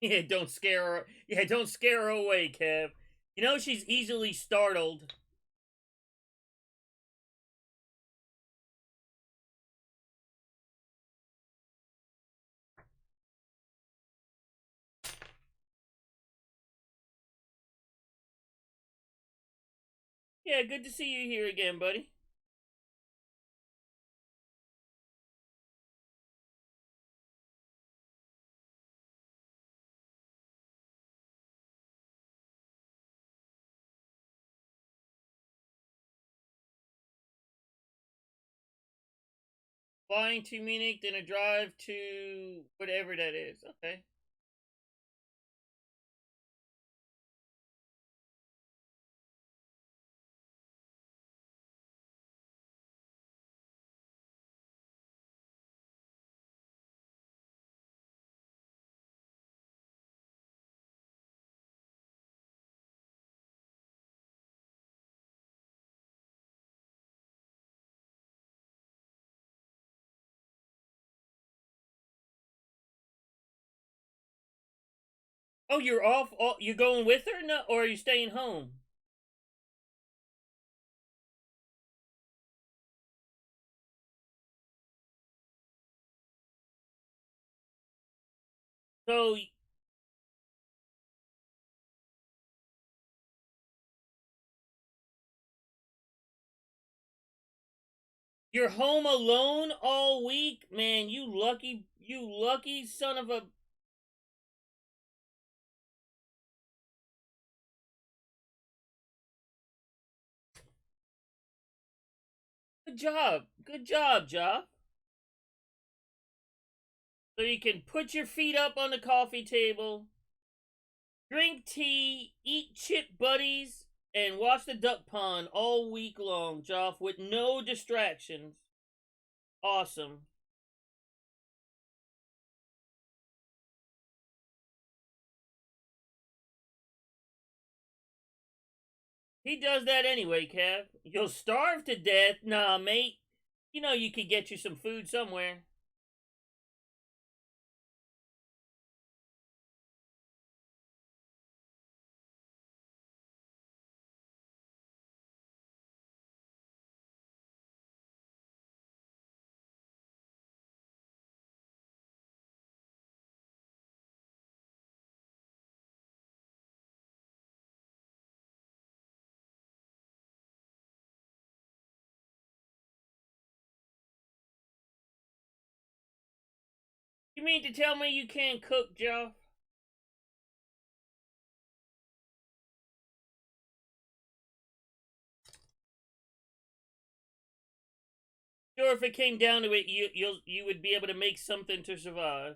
Yeah, don't scare her. Yeah, don't scare her away, Kev. You know she's easily startled. Yeah, good to see you here again, buddy. Flying to Munich, then a drive to whatever that is. Okay. Oh, you're off. Oh, you going with her? No, or are you staying home? So you're home alone all week, man. You lucky son of a. Good job, Job. So you can put your feet up on the coffee table, drink tea, eat chip buddies, and watch the duck pond all week long, Joff, with no distractions. Awesome. He does that anyway, Kev. You'll starve to death. Nah, mate. You know you could get you some food somewhere. You mean to tell me you can't cook, Joe? Sure, if it came down to it, you would be able to make something to survive.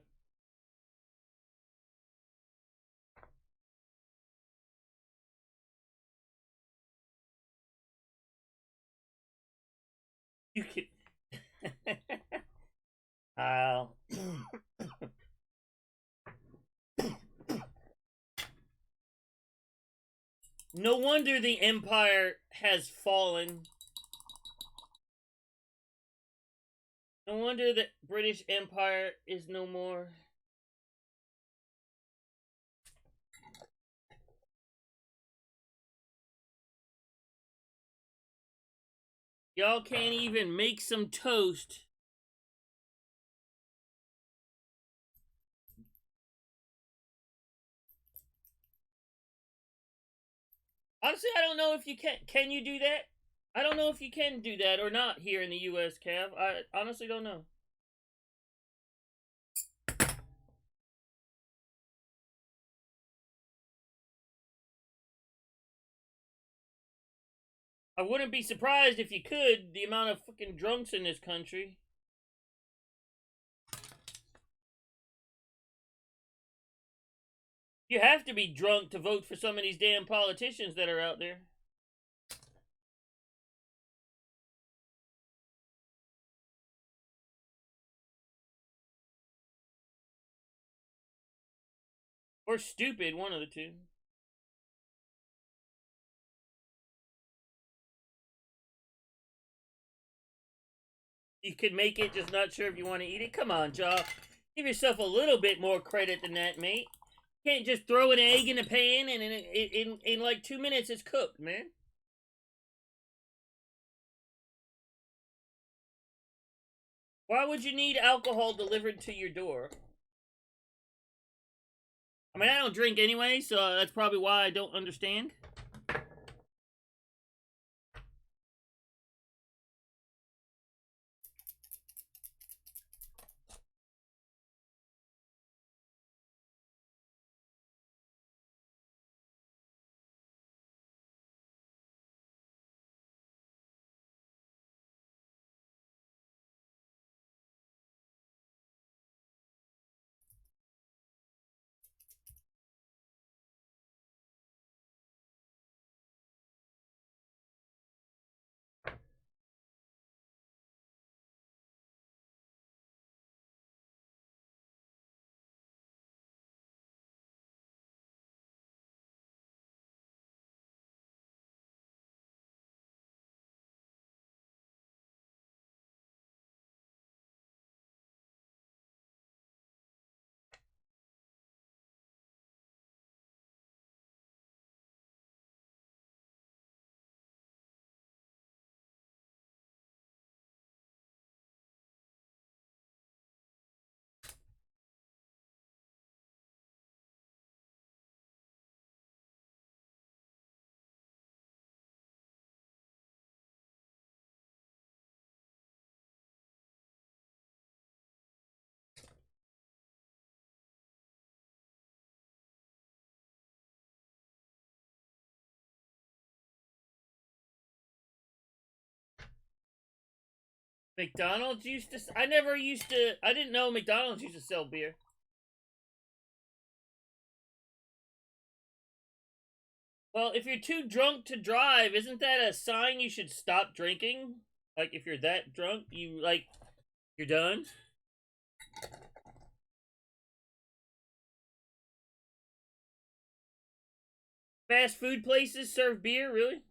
You could. I'll. No wonder the Empire has fallen. No wonder the British Empire is no more. Y'all can't even make some toast. Honestly, I don't know if you can. Can you do that? I don't know if you can do that or not here in the U.S., Cav. I honestly don't know. I wouldn't be surprised if you could, the amount of fucking drunks in this country. You have to be drunk to vote for some of these damn politicians that are out there. Or stupid, one of the two. You could make it, just not sure if you want to eat it. Come on, Jaw. Give yourself a little bit more credit than that, mate. You can't just throw an egg in a pan and in like 2 minutes it's cooked, man. Why would you need alcohol delivered to your door? I mean, I don't drink anyway, so that's probably why I don't understand. McDonald's used to. I never used to. I didn't know McDonald's used to sell beer. Well, if you're too drunk to drive, isn't that a sign you should stop drinking? Like, if you're that drunk, you're done? Fast food places serve beer, really?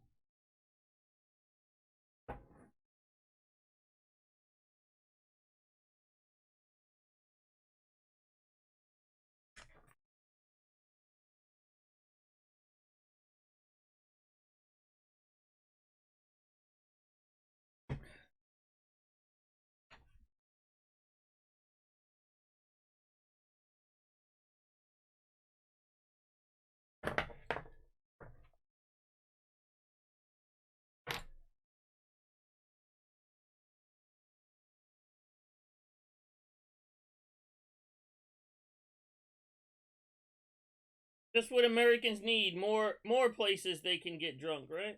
Just what Americans need. More places they can get drunk, right?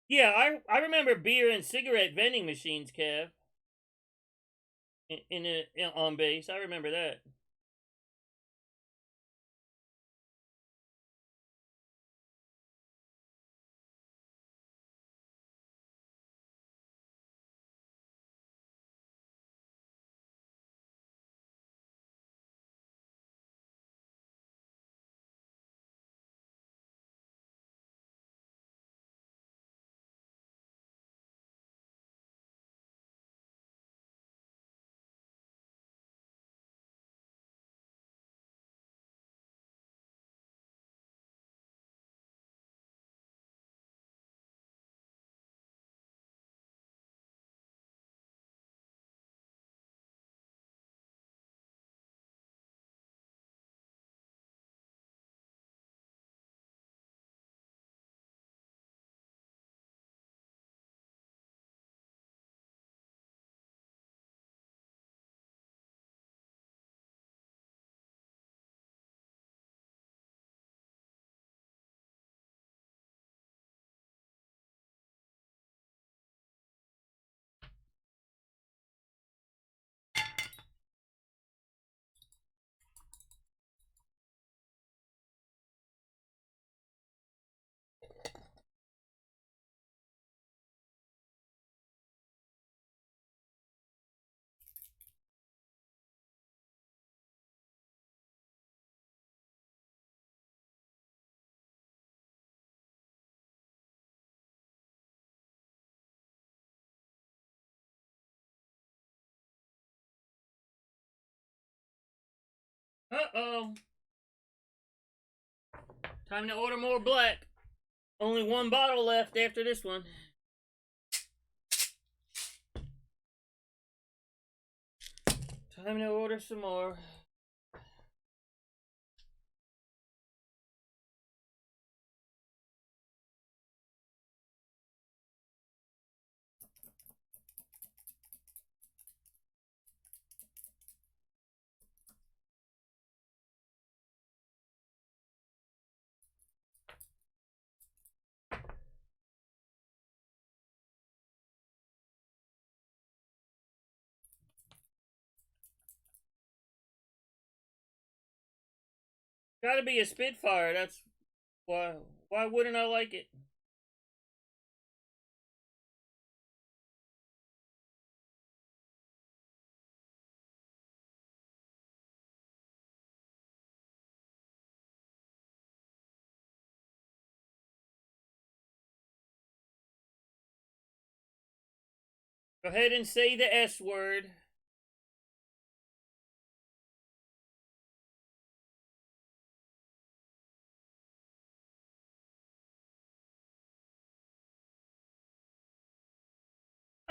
Yeah, I remember beer and cigarette vending machines, Kev. On base, I remember that. Uh-oh. Time to order more black. Only one bottle left after this one. Time to order some more. Gotta be a Spitfire. That's why. Why wouldn't I like it? Go ahead and say the S word.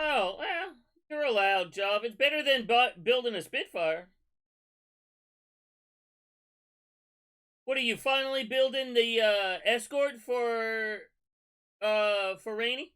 Oh, well, you're allowed, Job. It's better than building a Spitfire. What are you finally building the escort for Rainy?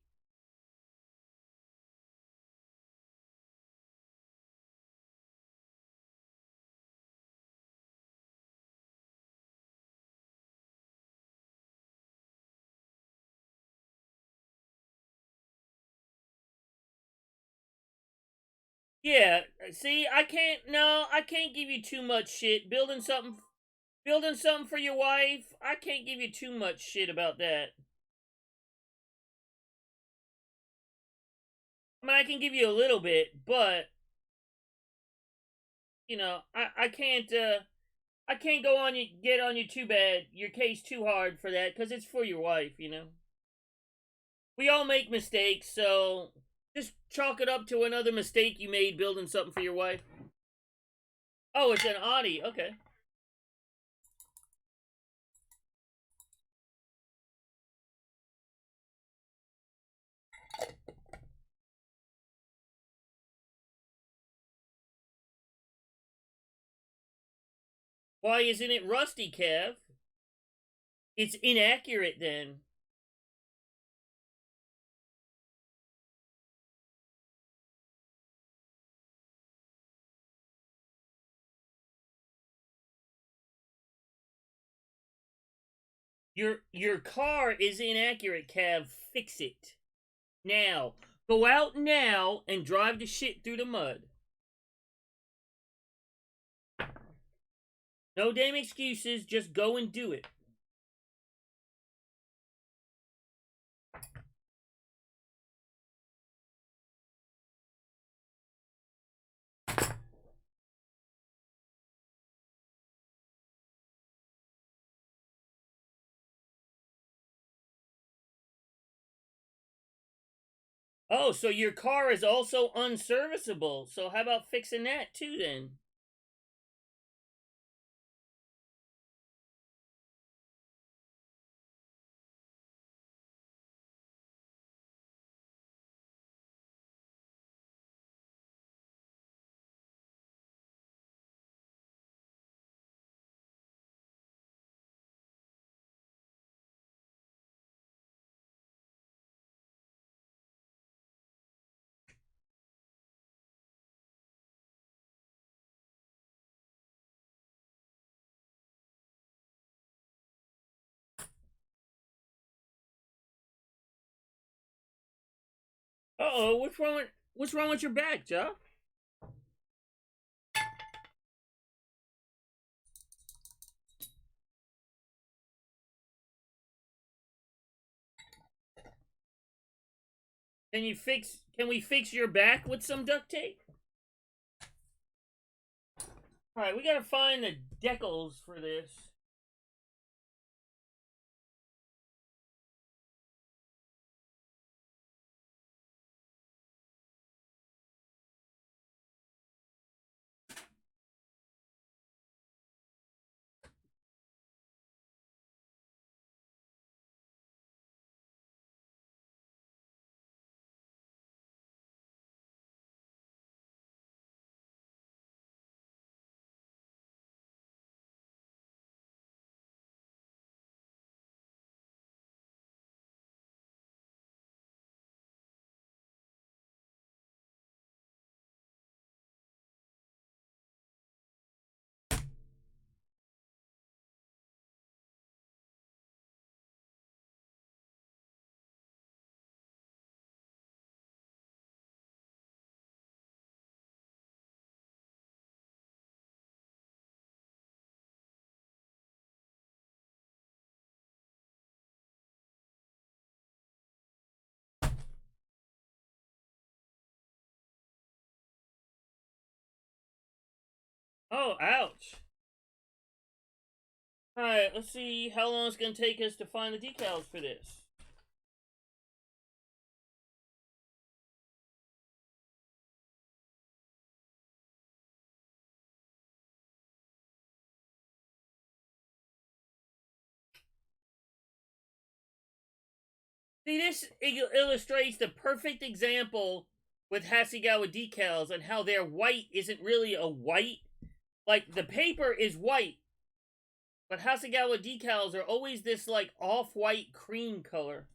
Yeah, see, I can't. No, I can't give you too much shit. Building something for your wife. I can't give you too much shit about that. I mean, I can give you a little bit, but you know, I can't go on you get on you too bad. Your case too hard for that because it's for your wife. You know, we all make mistakes, so just chalk it up to another mistake you made building something for your wife. Oh, it's an Audi. Okay. Why isn't it rusty, Kev? It's inaccurate then. Your car is inaccurate, Cav. Fix it. Now. Go out now and drive the shit through the mud. No damn excuses, just go and do it. Oh, so your car is also unserviceable. So how about fixing that too then? Uh-oh, what's wrong with your back, Joe? Can we fix your back with some duct tape? Alright, we gotta find the decals for this. Oh, ouch. Alright, let's see how long it's gonna take us to find the decals for this. See, this illustrates the perfect example with Hasegawa decals and how their white isn't really a white. Like, the paper is white, but Hasegawa decals are always this, like, off-white cream color.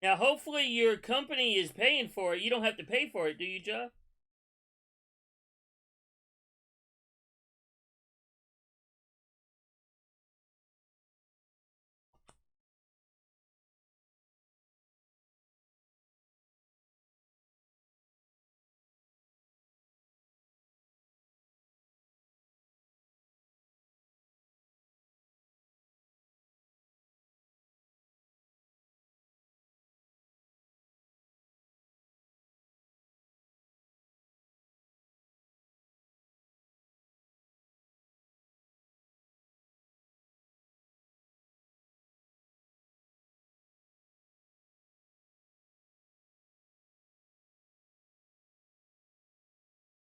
Now, hopefully your company is paying for it. You don't have to pay for it, do you, Joe?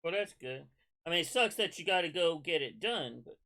Well, that's good. I mean, it sucks that you got to go get it done, but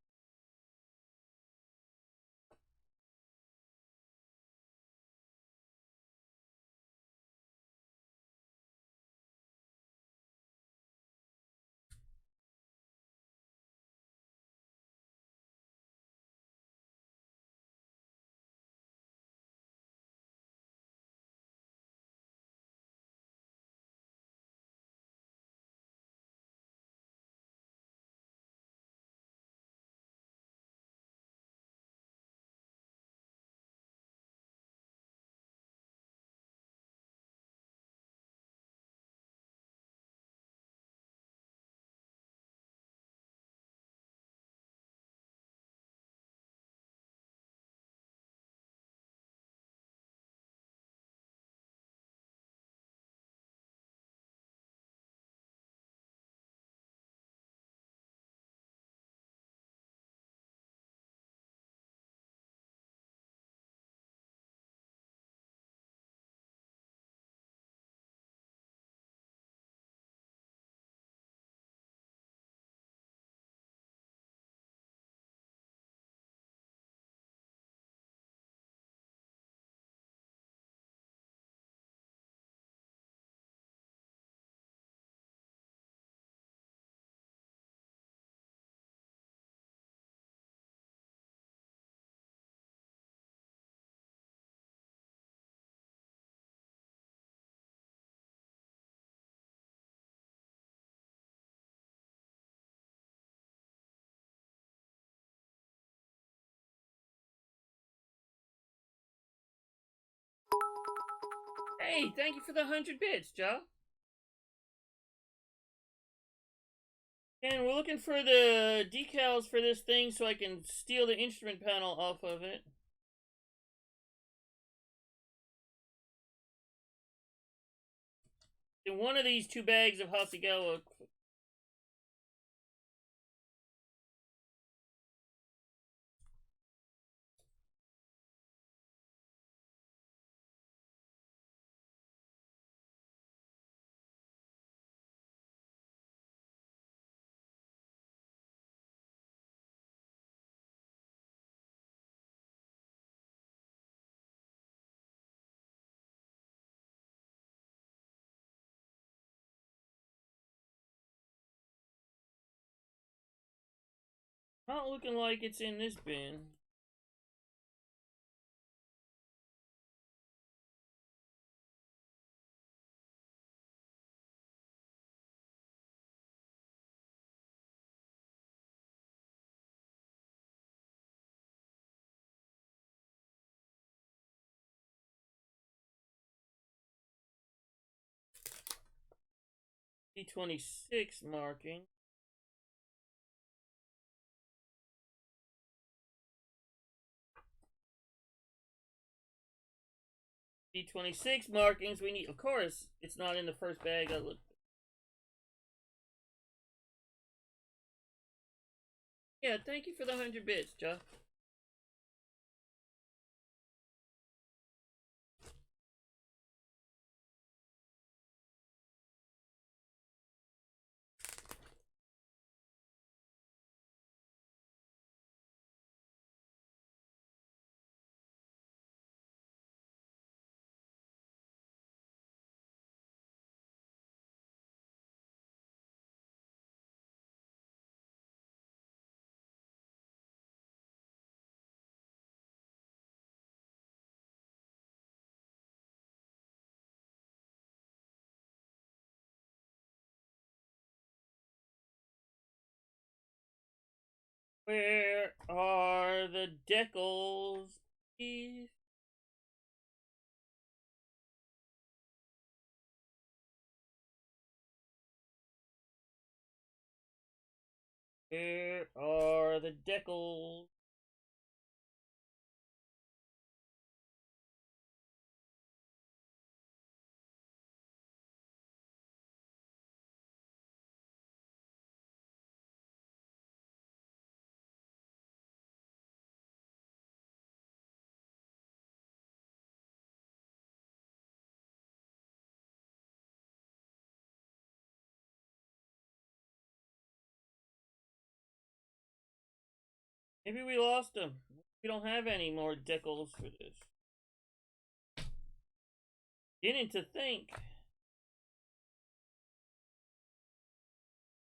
hey, thank you for the 100 bits, Joe. And we're looking for the decals for this thing so I can steal the instrument panel off of it. In one of these 2 bags of Hasegawa. Not looking like it's in this bin. D26 marking. D26 markings we need. Of course, it's not in the first bag I looked. Yeah, thank you for the 100 bits, Joe. Where are the decals, please? Where are the decals? Maybe we lost him. We don't have any more decals for this. Beginning to think.